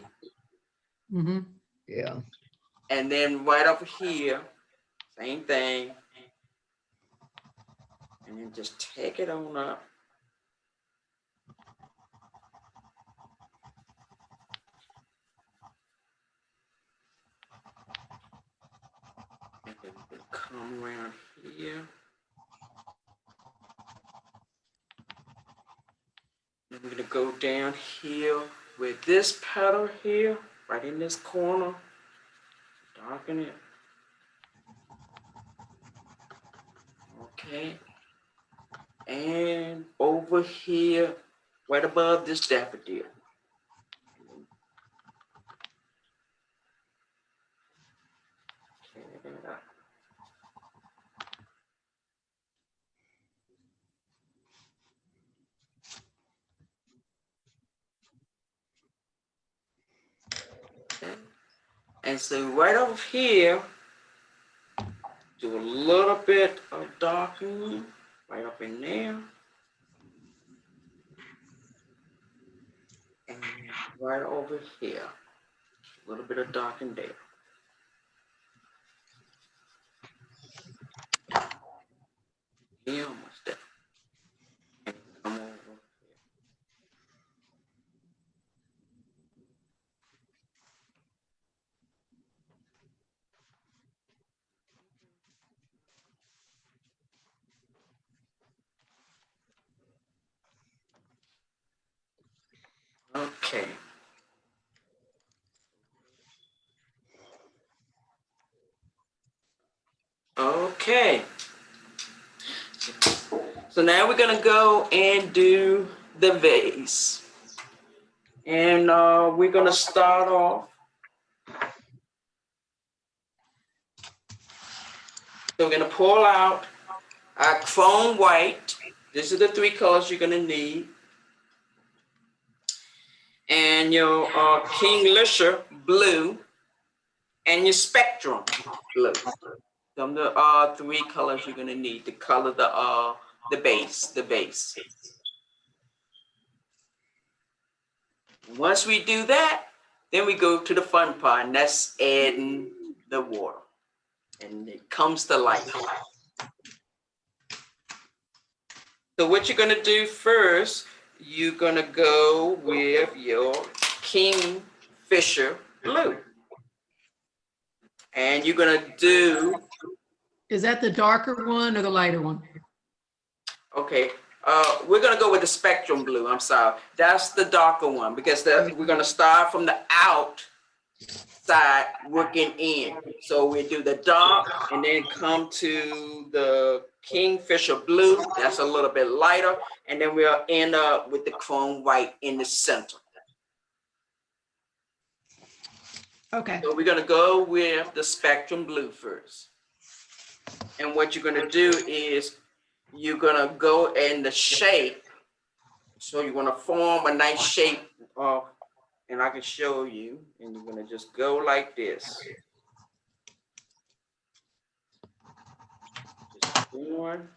Mm-hmm. Yeah. And then right over here, same thing. And then just take it on up. And then we're gonna come around here. And we're gonna go down here with this petal here, right in this corner. Darken it. Okay. And over here, right above this daffodil. Okay. And so right over here, do a little bit of darkening right up in there. And right over here, a little bit of darkening there. Yeah, almost there. And come over. Okay. Okay. So now we're gonna go and do the vase. And we're gonna start off. So we're gonna pull out our chrome white. This is the 3 colors you're gonna need. And your Kingfisher blue and your spectrum blue. Them the 3 colors you're gonna need to color the base. Once we do that, then we go to the fun part, and that's adding the water. And it comes to life. So what you're gonna do first, you're gonna go with your Kingfisher blue. And you're gonna do, Is that the darker one or the lighter one? okay, we're gonna go with the spectrum blue, I'm sorry. That's the darker one because we're gonna start from the outside working in. So we do the dark and then come to the Kingfisher blue, that's a little bit lighter, and then we'll end up with the chrome white in the center. Okay. So we're gonna go with the spectrum blue first. And what you're gonna do is you're gonna go in the shape. So you're gonna form a nice shape, and I can show you, and you're gonna just go like this. Just one.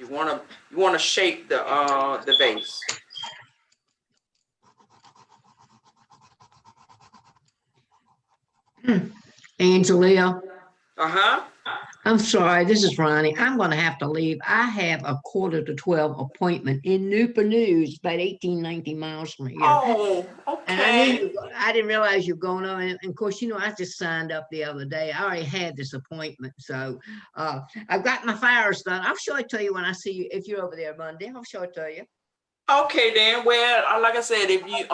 You wanna shape the vase. Angelia, Uh-huh. I'm sorry, this is Ronnie. I'm gonna have to leave. I have a 11:45 appointment in Newport News, about 18, 19 miles from here. Oh, And I knew okay. I didn't realize you were going on. And of course, I just signed up the other day. I already had this appointment. So I've got my flowers done. I'll show it to you when I see you. If you're over there Monday, I'll show it to you. Okay then. Well, like I said, if you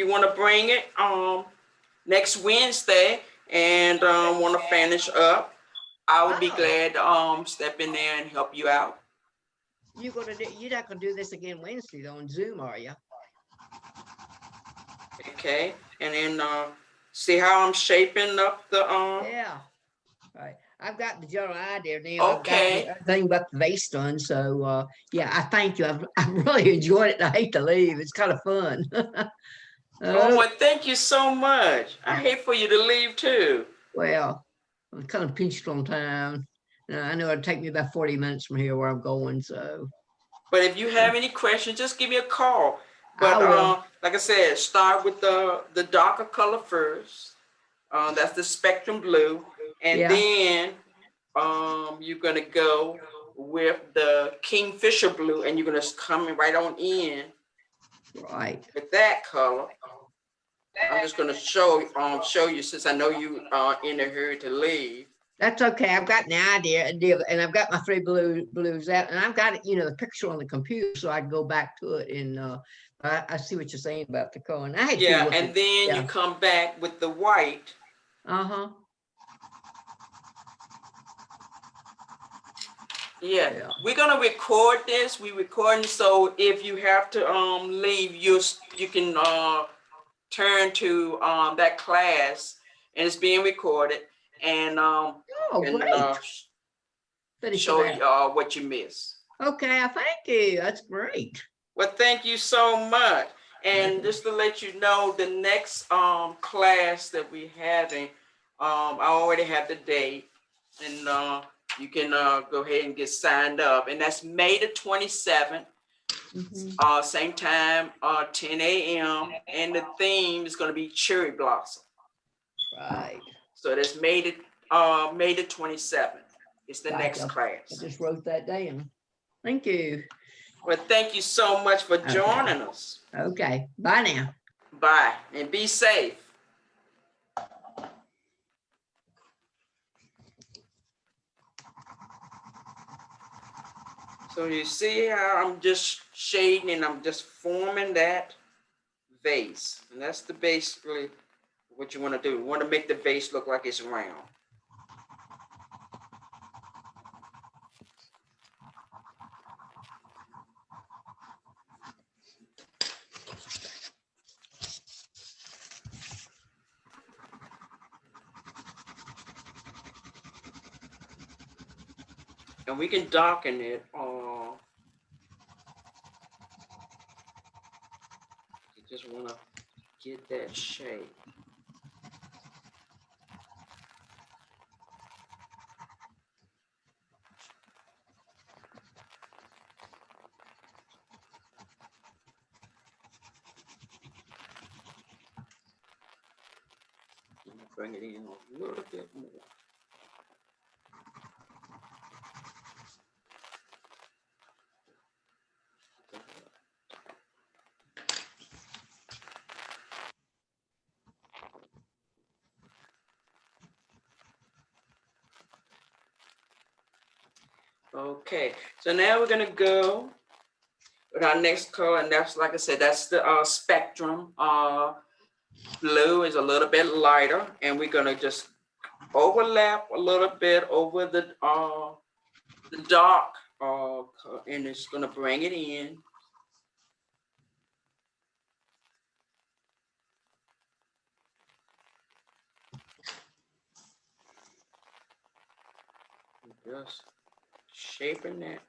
want to bring it next Wednesday and want to finish up, I would be Oh. glad to step in there and help you out. You're not gonna do this again Wednesday though on Zoom, are you? Okay. And then see how I'm shaping up the Yeah. Right. I've got the general idea now. I've got okay. everything but the vase done. So yeah, I thank you. I really enjoyed it. I hate to leave. It's kind of fun. Oh, well, thank you so much. I hate for you to leave too. Well, I'm kind of pinched on time. I know it'd take me about 40 minutes from here where I'm going. So But if you have any questions, just give me a call. I But will. like I said, start with the darker color first. That's the spectrum blue, and Yeah. then you're gonna go with the kingfisher blue, and you're gonna come right on in Right. with that color. I'm just gonna show you since I know you are in a hurry to leave. That's okay. I've got an idea, and I've got my three blues out, and I've got it, the picture on the computer, so I can go back to it. And I see what you're saying about the color. And I had to Yeah, look and at. then you Yeah. come back with the white. Uh-huh. Yeah, Yeah. we're gonna record this. We recording, so if you have to leave, you can turn to that class, and it's being recorded, and Oh, can great. Finish it show out. you what you missed. Okay, thank you. That's great. Well, thank you so much. And just to let you know, the next class that we're having, I already have the date, and you can go ahead and get signed up. And that's May the 27th, Mhm. same time, 10 a.m. And the theme is going to be cherry blossom. Right. So that's May the 27th. It's the next Gotcha. I class. just wrote that down. Thank you. Well, thank you so much for Okay. joining us. Okay. Bye now. Bye, and be safe. So you see how I'm just shading and I'm just forming that vase. And that's basically what you want to do. You want to make the vase look like it's round. And we can darken it. You just want to get that shape. Bring it in a little bit more. Okay, so now we're gonna go with our next color, and that's, like I said, that's the spectrum. Blue is a little bit lighter, and we're gonna just overlap a little bit over the dark, and it's gonna bring it in. Just shaping that.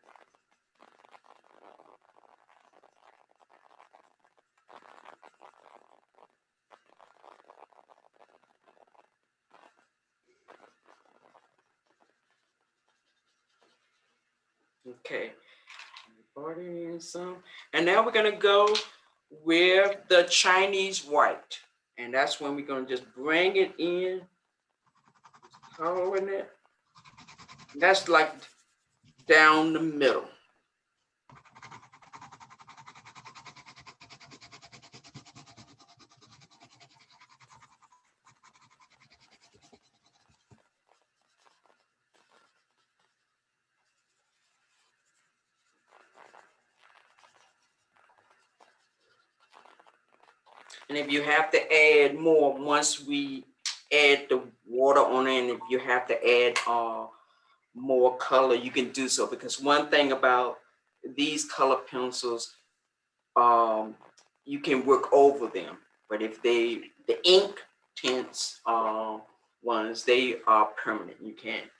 Okay. Brought in some. And now we're gonna go with the Chinese white. And that's when we're gonna just bring it in, coloring it. That's like down the middle. And if you have to add more, once we add the water on it, and if you have to add more color, you can do so. Because one thing about these color pencils, you can work over them. But if the ink tints ones, they are permanent. You can't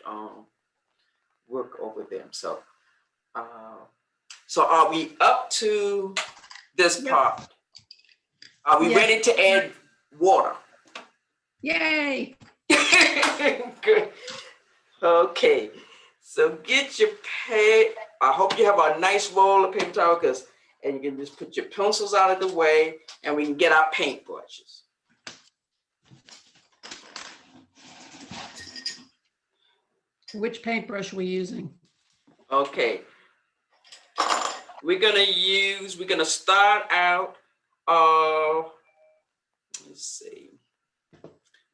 work over them. So are we up to this Yep. part? Are we Yes. ready to add water? Yay! Good. Okay. So get your I hope you have a nice roll of paper towel, and you can just put your pencils out of the way, and we can get our paint brushes. Which paintbrush are we using? Okay. We're gonna start out, let's see.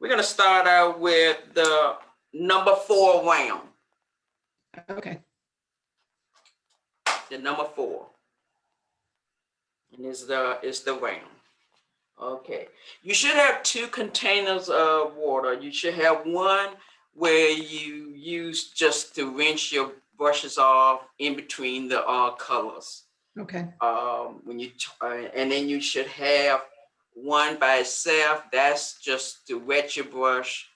We're gonna start out with the number 4 round. Okay. The number 4. And it's the round. Okay. You should have 2 containers of water. You should have one where you use just to rinse your brushes off in between the colors. Okay. And then you should have one by itself. That's just to wet your brush.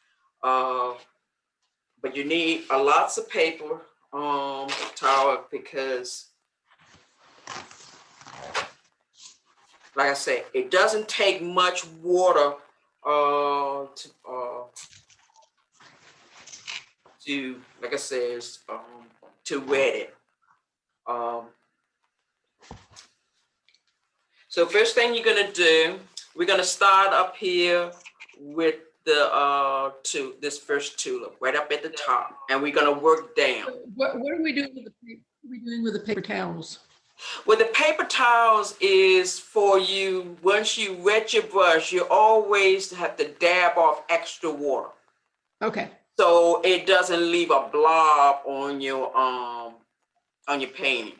But you need lots of paper towel, because, like I said, it doesn't take much water to, like I said, to wet it. So first thing you're gonna do, we're gonna start up here with the this first tulip right up at the top, and we're gonna work down. What are we doing with the paper towels? Well, the paper towels is for you, once you wet your brush, you always have to dab off extra water, Okay. so it doesn't leave a blob on your painting.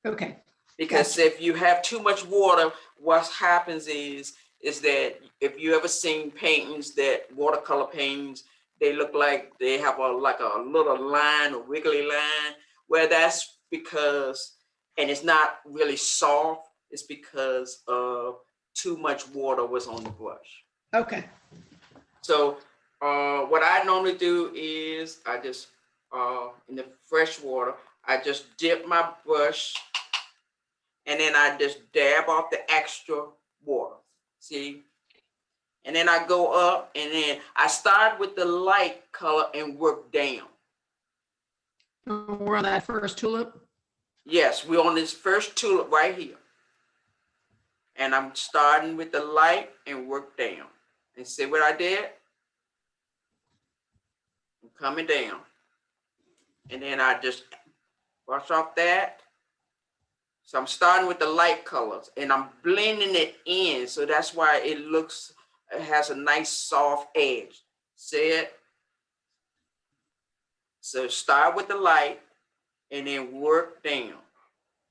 Okay. Because if you have too much water, what happens is that if you ever seen paintings, that watercolor paintings, they look like they have a little line, a wiggly line, where that's because, and it's not really soft, it's because of too much water was on the brush. Okay. So what I normally do is I just, in the fresh water, I just dip my brush, and then I just dab off the extra water, see? And then I go up, and then I start with the light color and work down. We're on that first tulip? Yes, we're on this first tulip right here. And I'm starting with the light and work down. And see what I did? I'm coming down. And then I just brush off that. So I'm starting with the light colors, and I'm blending it in, so that's why it has a nice soft edge. See it? So start with the light and then work down.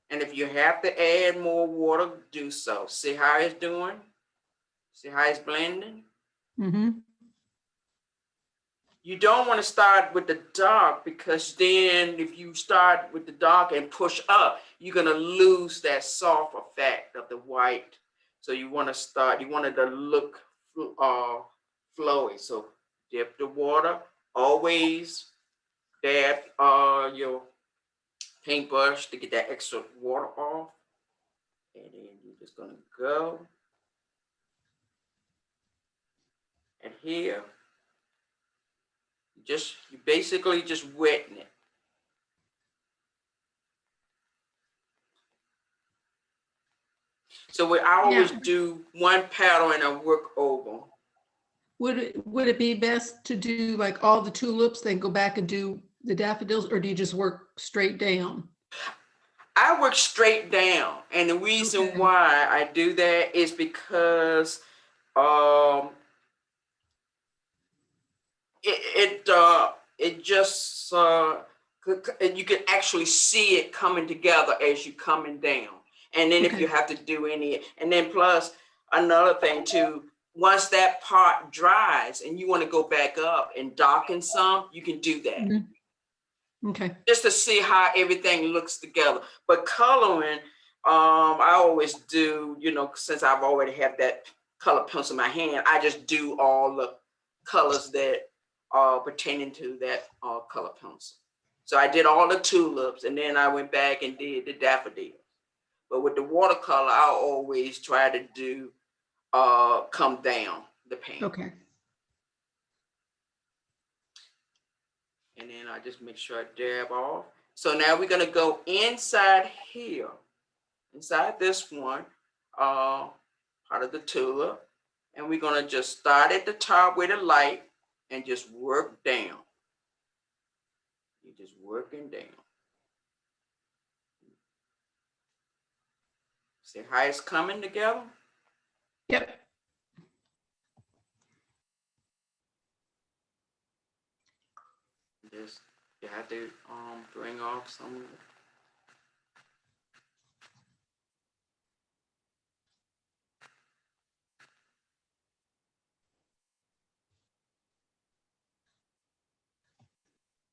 And if you have to add more water, do so. See how it's doing? See how it's blending? Mm-hmm. You don't want to start with the dark, because then if you start with the dark and push up, you're going to lose that soft effect of the white. So you want it to look flowy. So dip the water, always dab your paintbrush to get that extra water off. And then you're just going to go. And here, you basically just wetting it. So I always do one petal and I work over. Would it be best to do like all the tulips, then go back and do the daffodils, or do you just work straight down? I work straight down, and the reason Okay. why I do that is because um, it just you can actually see it coming together as you coming down. And then if Okay. you have to do any, and then plus another thing too, once that part dries and you want to go back up and darken some, you can do that. Mhm. Okay. Just to see how everything looks together. But coloring, I always do, you know, since I've already had that color pencil in my hand, I just do all the colors that are pertaining to that color pencil. So I did all the tulips, and then I went back and did the daffodils. But with the watercolor, I always try to do come down the paint. Okay. And then I just make sure I dab off. So now we're gonna go inside here, inside this one, part of the tulip. And we're gonna just start at the top with the light and just work down. You're just working down. See how it's coming together? Yep. Just, you have to bring off some.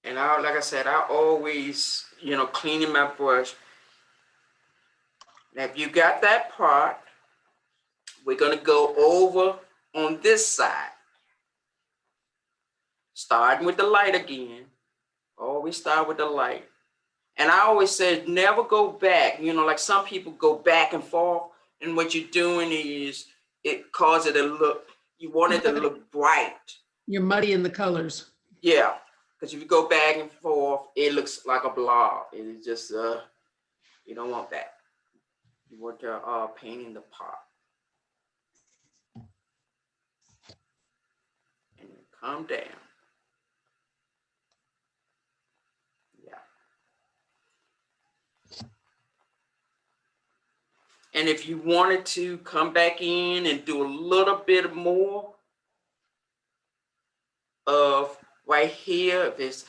And like I said, I always, you know, cleaning my brush. Now, if you got that part, we're gonna go over on this side. Starting with the light again. Always start with the light. And I always said, never go back. You know, like some people go back and forth, and what you're doing is it causes it to look, you want it to look bright. You're muddying the colors. Yeah, because if you go back and forth, it looks like a blob. It is just, you don't want that. You want to painting the pot. And then come down. Yeah. And if you wanted to come back in and do a little bit more of right here, if it's,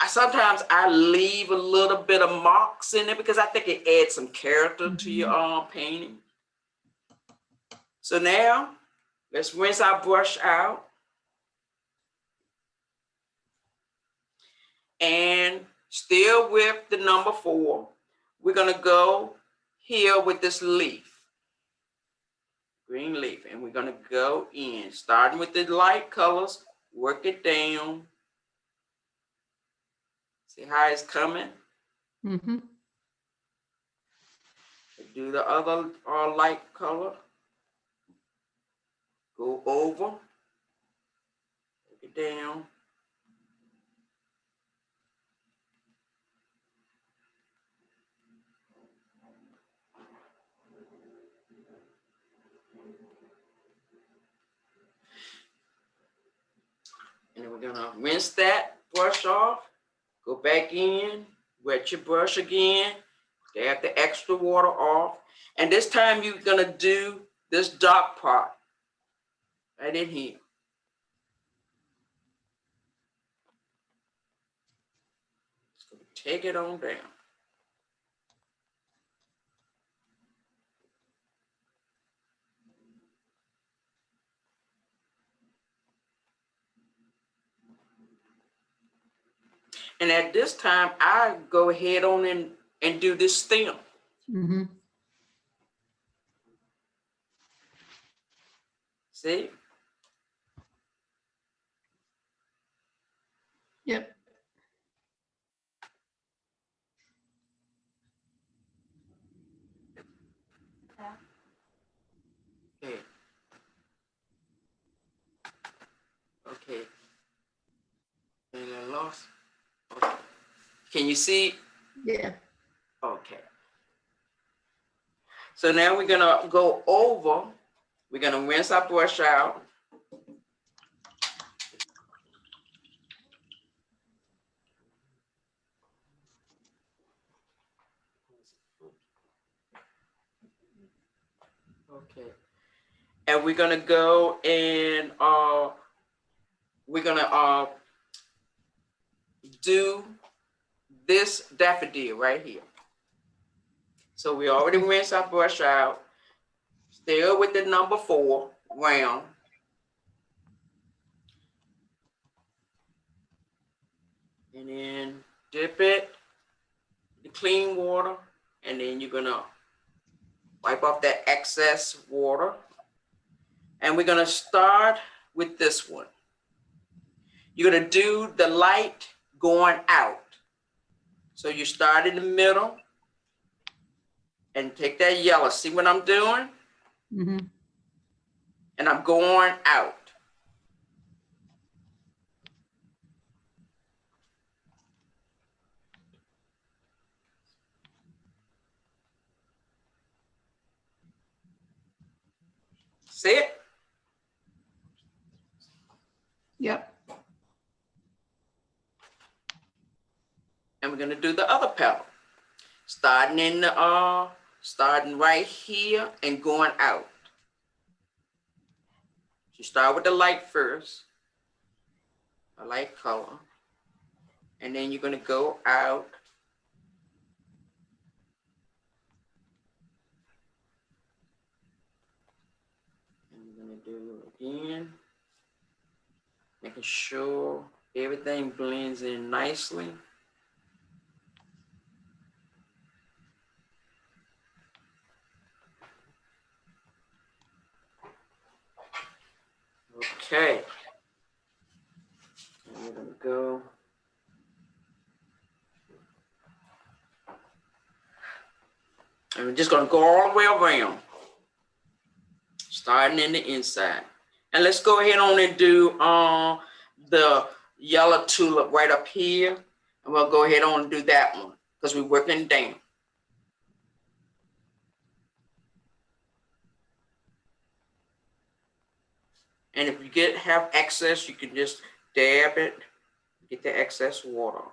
sometimes I leave a little bit of marks in it because I think it adds some character to your painting. So now let's rinse our brush out. And still with the number 4, we're gonna go here with this leaf, green leaf, and we're gonna go in, starting with the light colors, work it down. See how it's coming? Mm-hmm. Do the other light color. Go over, work it down. And then we're gonna rinse that brush off, go back in, wet your brush again, dab the extra water off. And this time you're gonna do this dark part right in here. So take it on down. And at this time, I go ahead on and do this stem. Mm-hmm. See? Yep. Okay. Okay. And I lost. Okay. Can you see? Yeah. Okay. So now we're gonna go over, we're gonna rinse our brush out. Okay. And we're gonna go and we're gonna do this daffodil right here. So we already rinsed our brush out. Still with the number 4 round. And then dip it in clean water, and then you're gonna wipe off that excess water. And we're gonna start with this one. You're gonna do the light going out. So you start in the middle and take that yellow. See what I'm doing? Mm-hmm. And I'm going out. See it? Yep. And we're gonna do the other petal. Starting in the starting right here and going out. You start with the light first, a light color, and then you're gonna go out. And we're gonna do it again, making sure everything blends in nicely. Okay. And we're gonna go. And we're just gonna go all the way around, starting in the inside. And let's go ahead on and do the yellow tulip right up here. And we'll go ahead on and do that one because we're working down. And if you have excess, you can just dab it, get the excess water.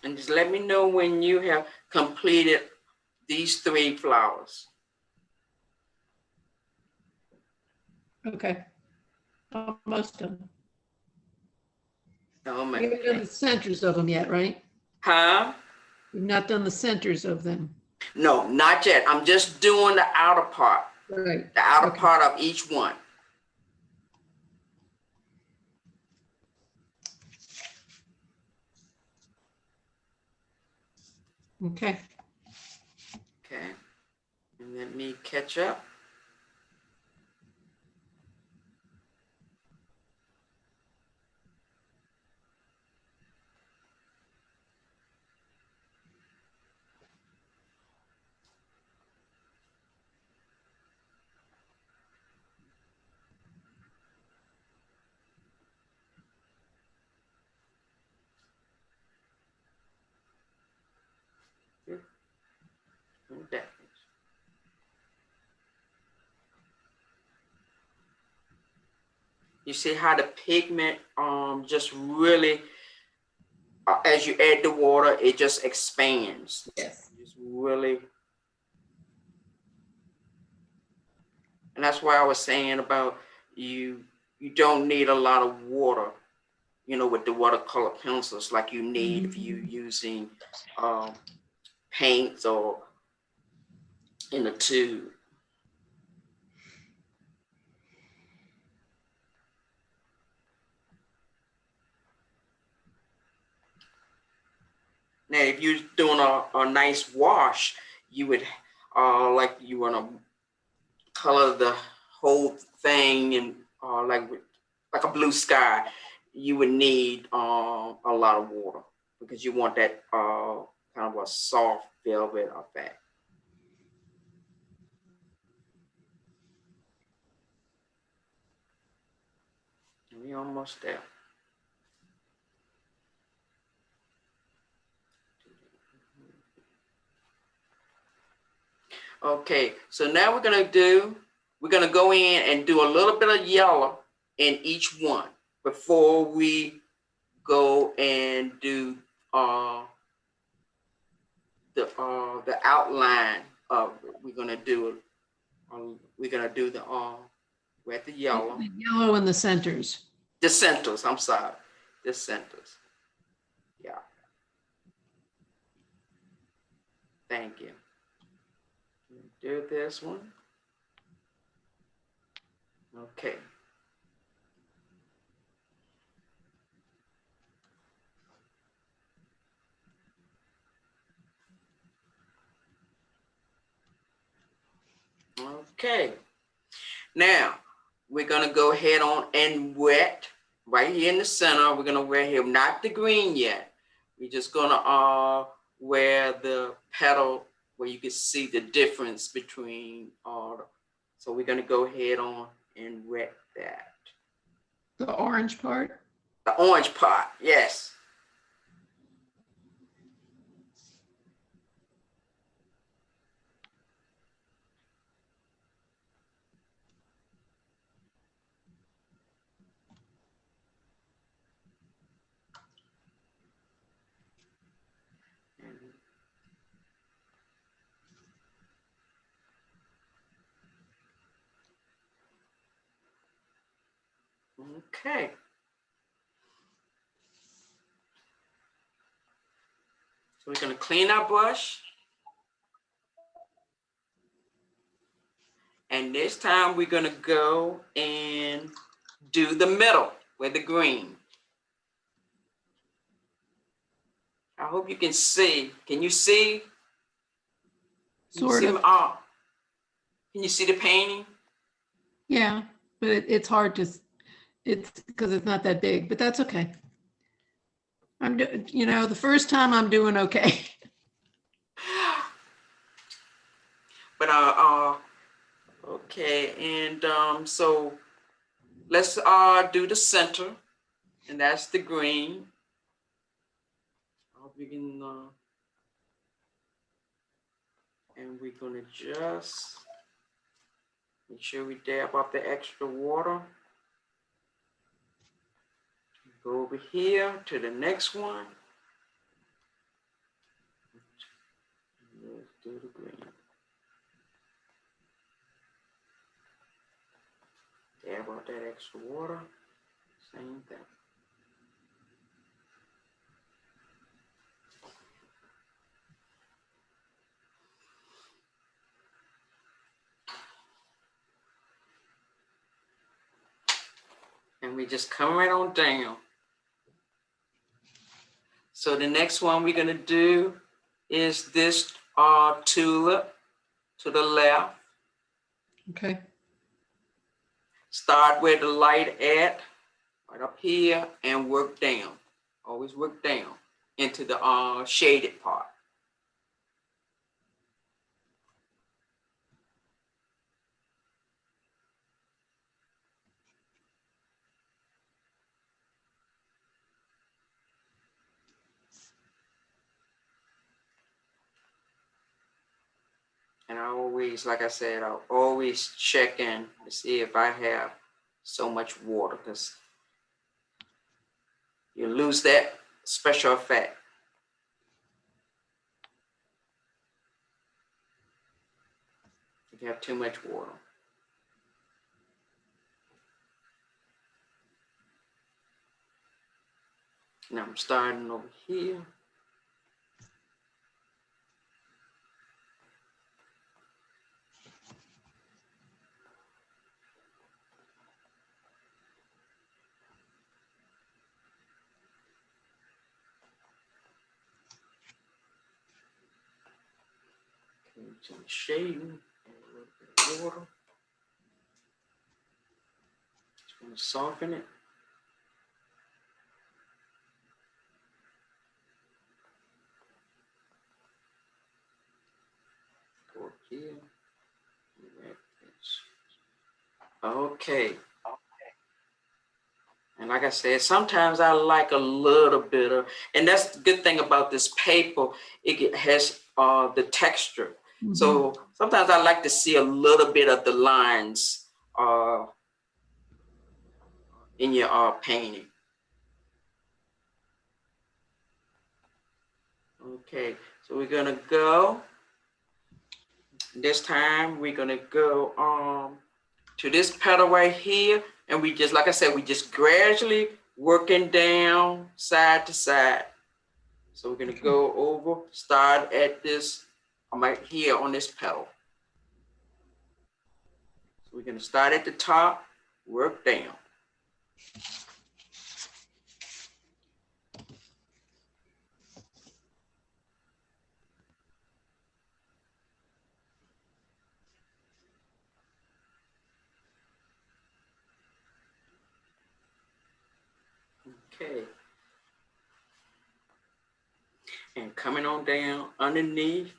And just let me know when you have completed these 3 flowers. Okay. Almost done. Oh my You haven't done God. the centers of them yet, right? Huh? You've not done the centers of them. No, not yet. I'm just doing the outer part, Right. the outer Okay. part of each one. Okay. Okay. And let me catch up. Okay. You see how the pigment just really, as you add the water, it just expands. Yes. Just really. And that's why I was saying about you don't need a lot of water you know, with the watercolor pencils like you need if you're using paints or in a tube. Now, if you're doing a nice wash, you would, like you want to color the whole thing and like a blue sky, you would need a lot of water because you want that kind of a soft velvet effect. We almost there. Okay, so now we're gonna go in and do a little bit of yellow in each one before we go and do the outline of it. We're gonna do the with the yellow. The yellow in the centers. The centers, I'm sorry. The centers. Yeah. Thank you. Do this one. Okay. Okay. Now, we're gonna go ahead on and wet right here in the center. We're gonna wet here, not the green yet. We're just gonna wear the petal where you can see the difference between so we're gonna go ahead on and wet that. The orange part? The orange part, yes. Okay. So we're gonna clean our brush. And this time we're gonna go and do the middle with the green. I hope you can see. Can you see? Sort of. Can you see the painting? Yeah, but it's hard to, it's because it's not that big, but that's okay. The first time I'm doing okay. But okay, and so let's do the center, and that's the green. I hope you can, and we're gonna just make sure we dab up the extra water. Go over here to the next one. Let's do the green. Dab out that extra water. Same thing. And we just come right on down. So the next one we're gonna do is this tulip to the left. Okay. Start where the light at, right up here, and work down. Always work down into the shaded part. And I always, like I said, I'll always check in to see if I have so much water, because you lose that special effect. If you have too much water. Now I'm starting over here. Some shading, a little bit of water. Just want to soften it. Go up here. Like this. Okay. And like I said, sometimes I like a little bit of, and that's the good thing about this paper, has the texture. So sometimes I like to see a little bit of the lines in your painting. Okay, so we're gonna go, this time we're gonna go to this petal right here, and we just, like I said, we just gradually working down side to side. So we're gonna go over, start at this, I'm right here on this petal. So we're gonna start at the top, work down. Okay. And coming on down underneath,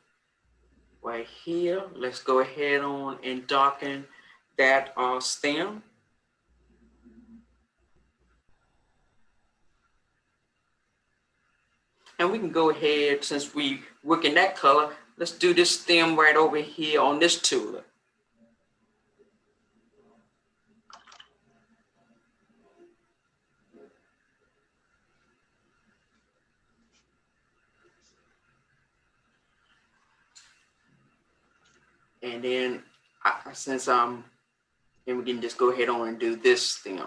right here, let's go ahead on and darken that stem. And we can go ahead, since we work in that color, let's do this stem right over here on this tulip. And then and we can just go ahead on and do this stem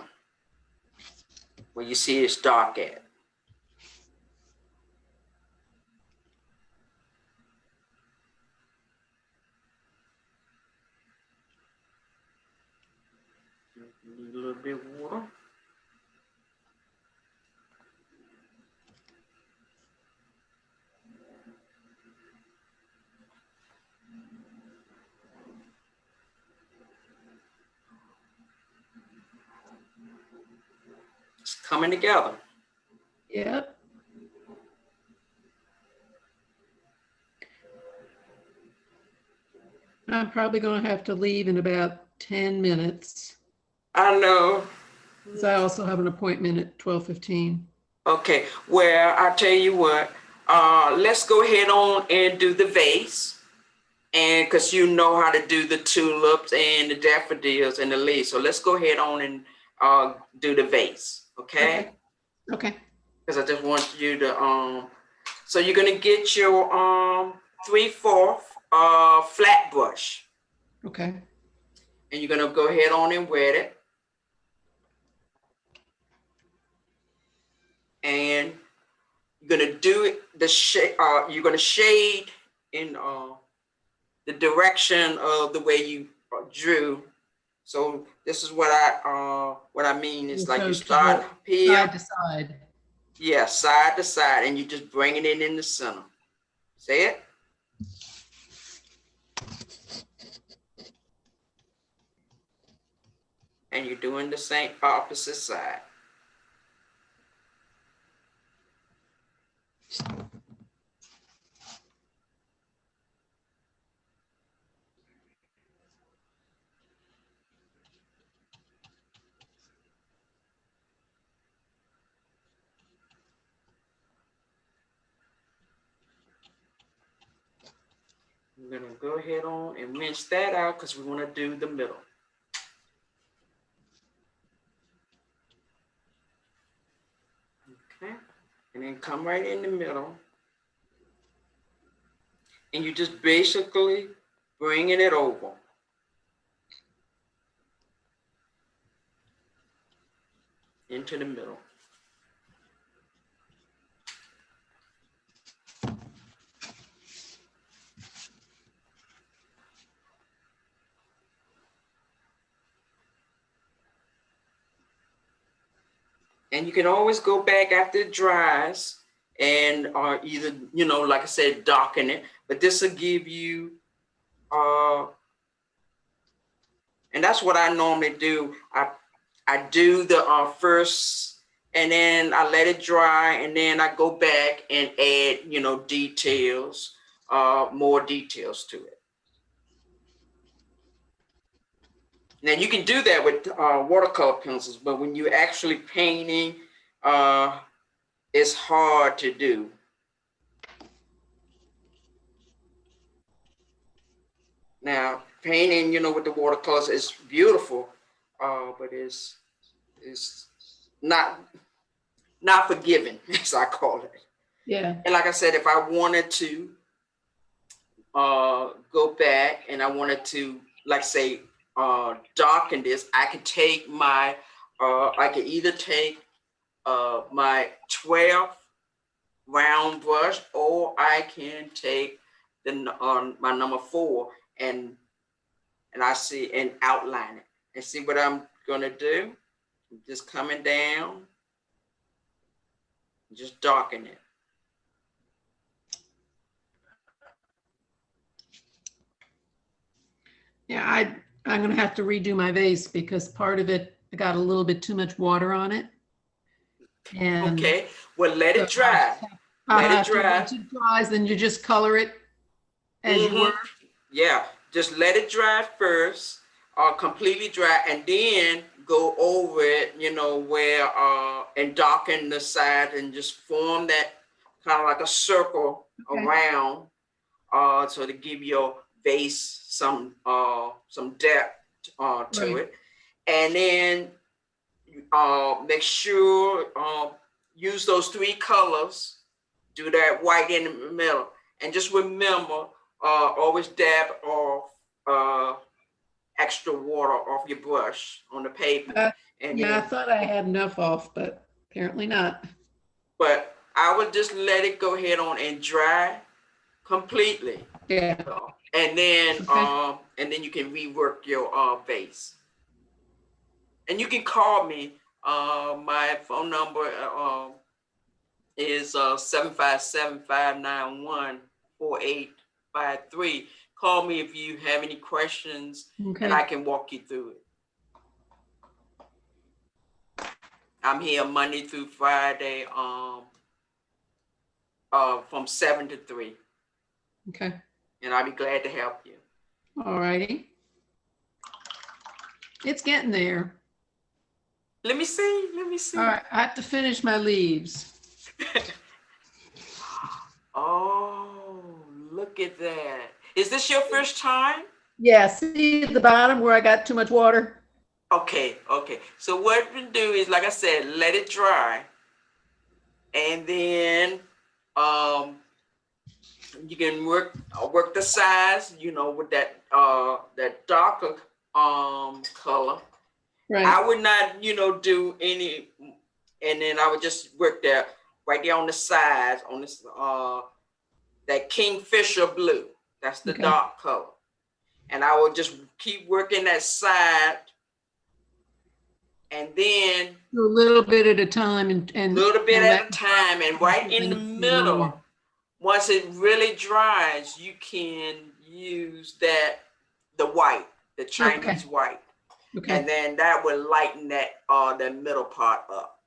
where you see it's dark at. Need a little bit of water. It's coming together. Yep. I'm probably going to have to leave in about 10 minutes. I know. Because I also have an appointment at 12:15. Okay, well, I'll tell you what, let's go ahead on and do the vase. And because you know how to do the tulips and the daffodils and the leaves. So let's go ahead on and do the vase, okay? Okay. Because I just want you to, so you're gonna get your 3/4 flat brush. Okay. And you're gonna go ahead on and wet it. And you're gonna do it, you're gonna shade in the direction of the way you drew. So this is what I mean. It's like you start here. Side to side. Yeah, side to side, and you just bringing it in the center. See it? And you're doing the same opposite side. We're gonna go ahead on and rinse that out because we want to do the middle. Okay, and then come right in the middle. And you just basically bringing it over. Into the middle. And you can always go back after it dries and either, you know, like I said, darken it. But this will give you, and that's what I normally do. I do the first, and then I let it dry, and then I go back and add, you know, details, more details to it. Now you can do that with watercolor pencils, but when you're actually painting, it's hard to do. Now painting, you know, with the watercolors is beautiful, but it's not forgiving, as I call it. Yeah. And like I said, if I wanted to go back and I wanted to, like say, darken this, I could take my, I could either take my 12 round brush, or I can take the my number 4 and I see and outline it. And see what I'm gonna do? Just coming down, just darken it. Yeah, I'm gonna have to redo my vase because part of it, I got a little bit too much water on it. And Okay, well, let it so dry. I'll Let it have to, dry. once it dries, then you just color it as you work. Yeah, just let it dry first, completely dry, and then go over it, you know, where, and darken the side and just form that kind of like a circle around, so to give your vase some depth to it. And then make sure, use those 3 colors, do that white in the middle, and just remember, always dab off extra water off your brush on the paper. And Yeah, I then, thought I had enough off, but apparently not. but I would just let it go ahead on and dry completely. Yeah. And then, Okay. and then you can rework your vase. And you can call me. My phone number is 757-591-4853. Call me if you have any questions, Okay. and I can walk you through it. I'm here Monday through Friday, from 7 to 3. Okay. And I'll be glad to help you. All righty. It's getting there. Let me see. Let me see. All right, I have to finish my leaves. Oh, look at that. Is this your first time? Yeah, see at the bottom where I got too much water? Okay, okay. So what we do is, like I said, let it dry. And then you can work the size, you know, with that that darker color. Right. I would not, you know, do any, and then I would just work there right there on the sides, on this that kingfisher blue. That's the dark color. And I would just keep working that side, and then Do a little bit at a time and little bit at a time, and right in the middle, once it really dries, you can use the white, the Chinese white. Okay. And then that will lighten that the middle part up.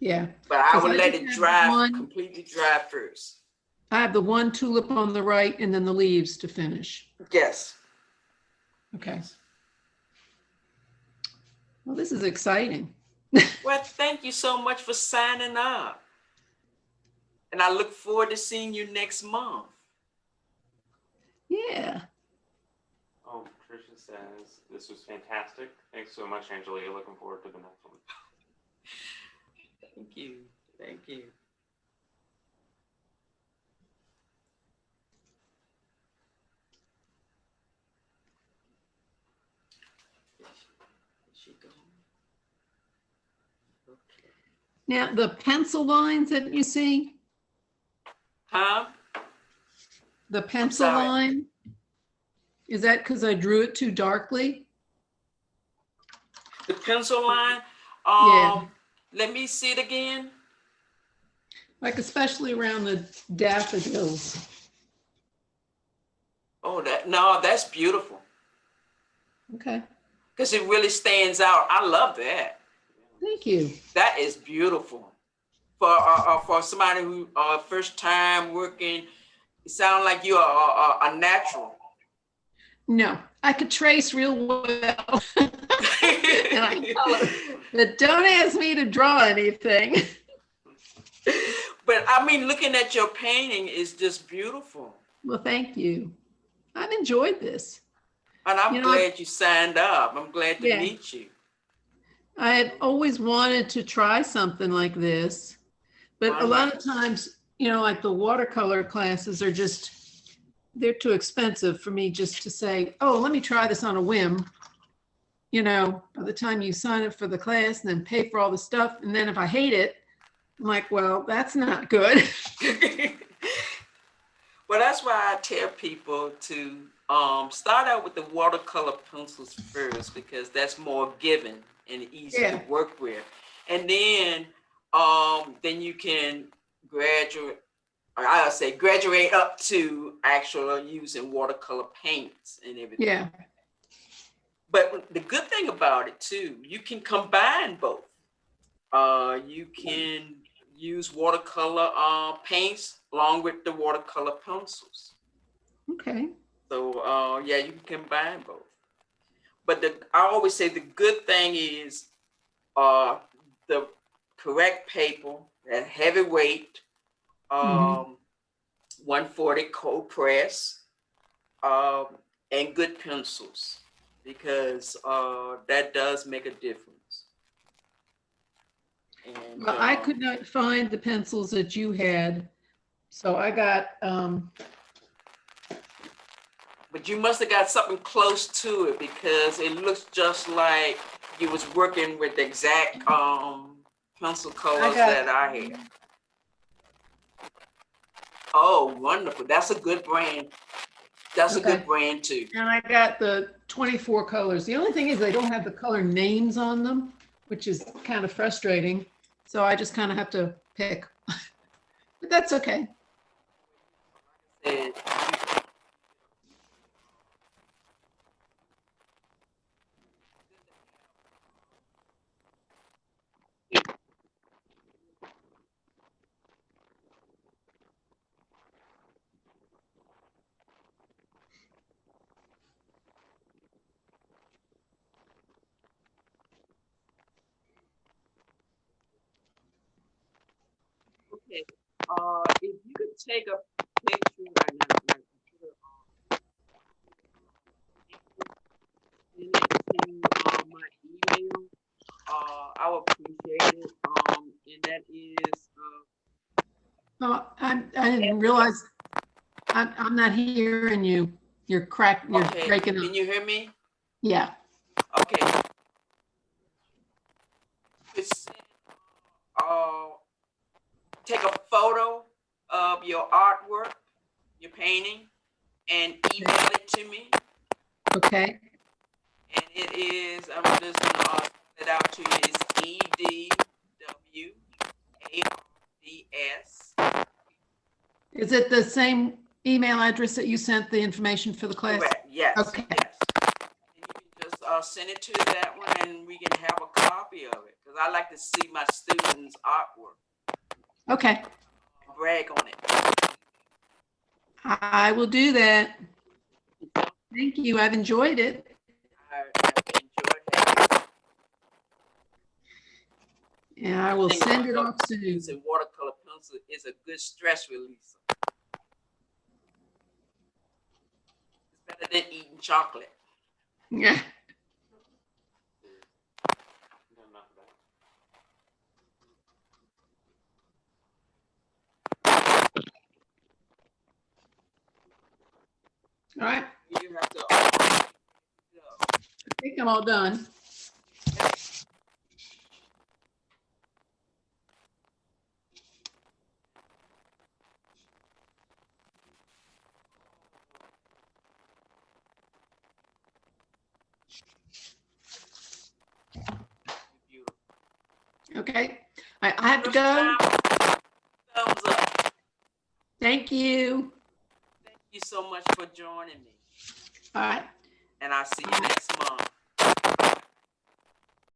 Yeah. But I would let it dry, completely dry first. I have the one tulip on the right and then the leaves to finish. Yes. Okay. Well, this is exciting. Well, thank you so much for signing up. And I look forward to seeing you next month. Yeah. Oh, Tricia says, this was fantastic. Thanks so much, Angelia. Looking forward to the next one. Thank you. Thank you. Okay. Now, the pencil lines that you see, Huh? the pencil sorry. line, is that because I drew it too darkly? The pencil line? Yeah. Let me see it again. Like especially around the daffodils. Oh, no, that's beautiful. Okay, Because it really stands out. I love that. thank you. That is beautiful. For somebody who first time working, it sounds like you are a natural. No, I could trace real well. And I can color. But don't ask me to draw anything. But I mean, looking at your painting is just beautiful. Well, thank you. I've enjoyed this. And I'm You know, glad you signed up. I'm glad to Yeah. meet you. I had always wanted to try something like this, but a lot of times, you know, like the watercolor classes are just, they're too expensive for me just to say, oh, let me try this on a whim. You know, by the time you sign up for the class and then pay for all the stuff, and then if I hate it, I'm like, well, that's not good. Well, that's why I tell people to start out with the watercolor pencils first, because that's more given and easy Yeah. to work with. And then you can graduate, or I'll say graduate up to actually using watercolor paints and everything. Yeah. But the good thing about it too, you can combine both. You can use watercolor paints along with the watercolor pencils. Okay. So yeah, you can combine both. But I always say the good thing is the correct paper, that heavy weight, 140 cold press, and good pencils, because that does make a difference. And, Well, I could not find the pencils that you had, so I got, but you must have got something close to it, because it looks just like you was working with the exact pencil colors that I had. Oh, wonderful. That's a good brand. That's a good brand too. and I got the 24 colors. The only thing is they don't have the color names on them, which is kind of frustrating. So I just kind of have to pick, but that's okay. And okay, if you could take a picture right now, like, send it to my email, I would appreciate it. And that is Oh, I didn't realize, I'm not hearing you. You're okay. breaking Can up. you hear me? Yeah. Okay. It's, take a photo of your artwork, your painting, and email it to me. Okay. And it is, I'm just gonna spell it out to you. It's EDWARDS. Is it the same email address that you sent the information for the class? Correct. Yes. Okay. Yes. And you can just send it to that one, and we can have a copy of it, because I like to see my students' artwork. Okay. Brag on it. I will do that. Thank you. I've enjoyed it. I enjoyed having it. And I will send it off soon. Using watercolor pencil is a good stress releaser. It's better than eating chocolate. Yeah. All right. You have to. I think I'm all done. Okay. I have to go. Thumbs up. Thank you. Thank you so much for joining me. All right. And I'll see you next month.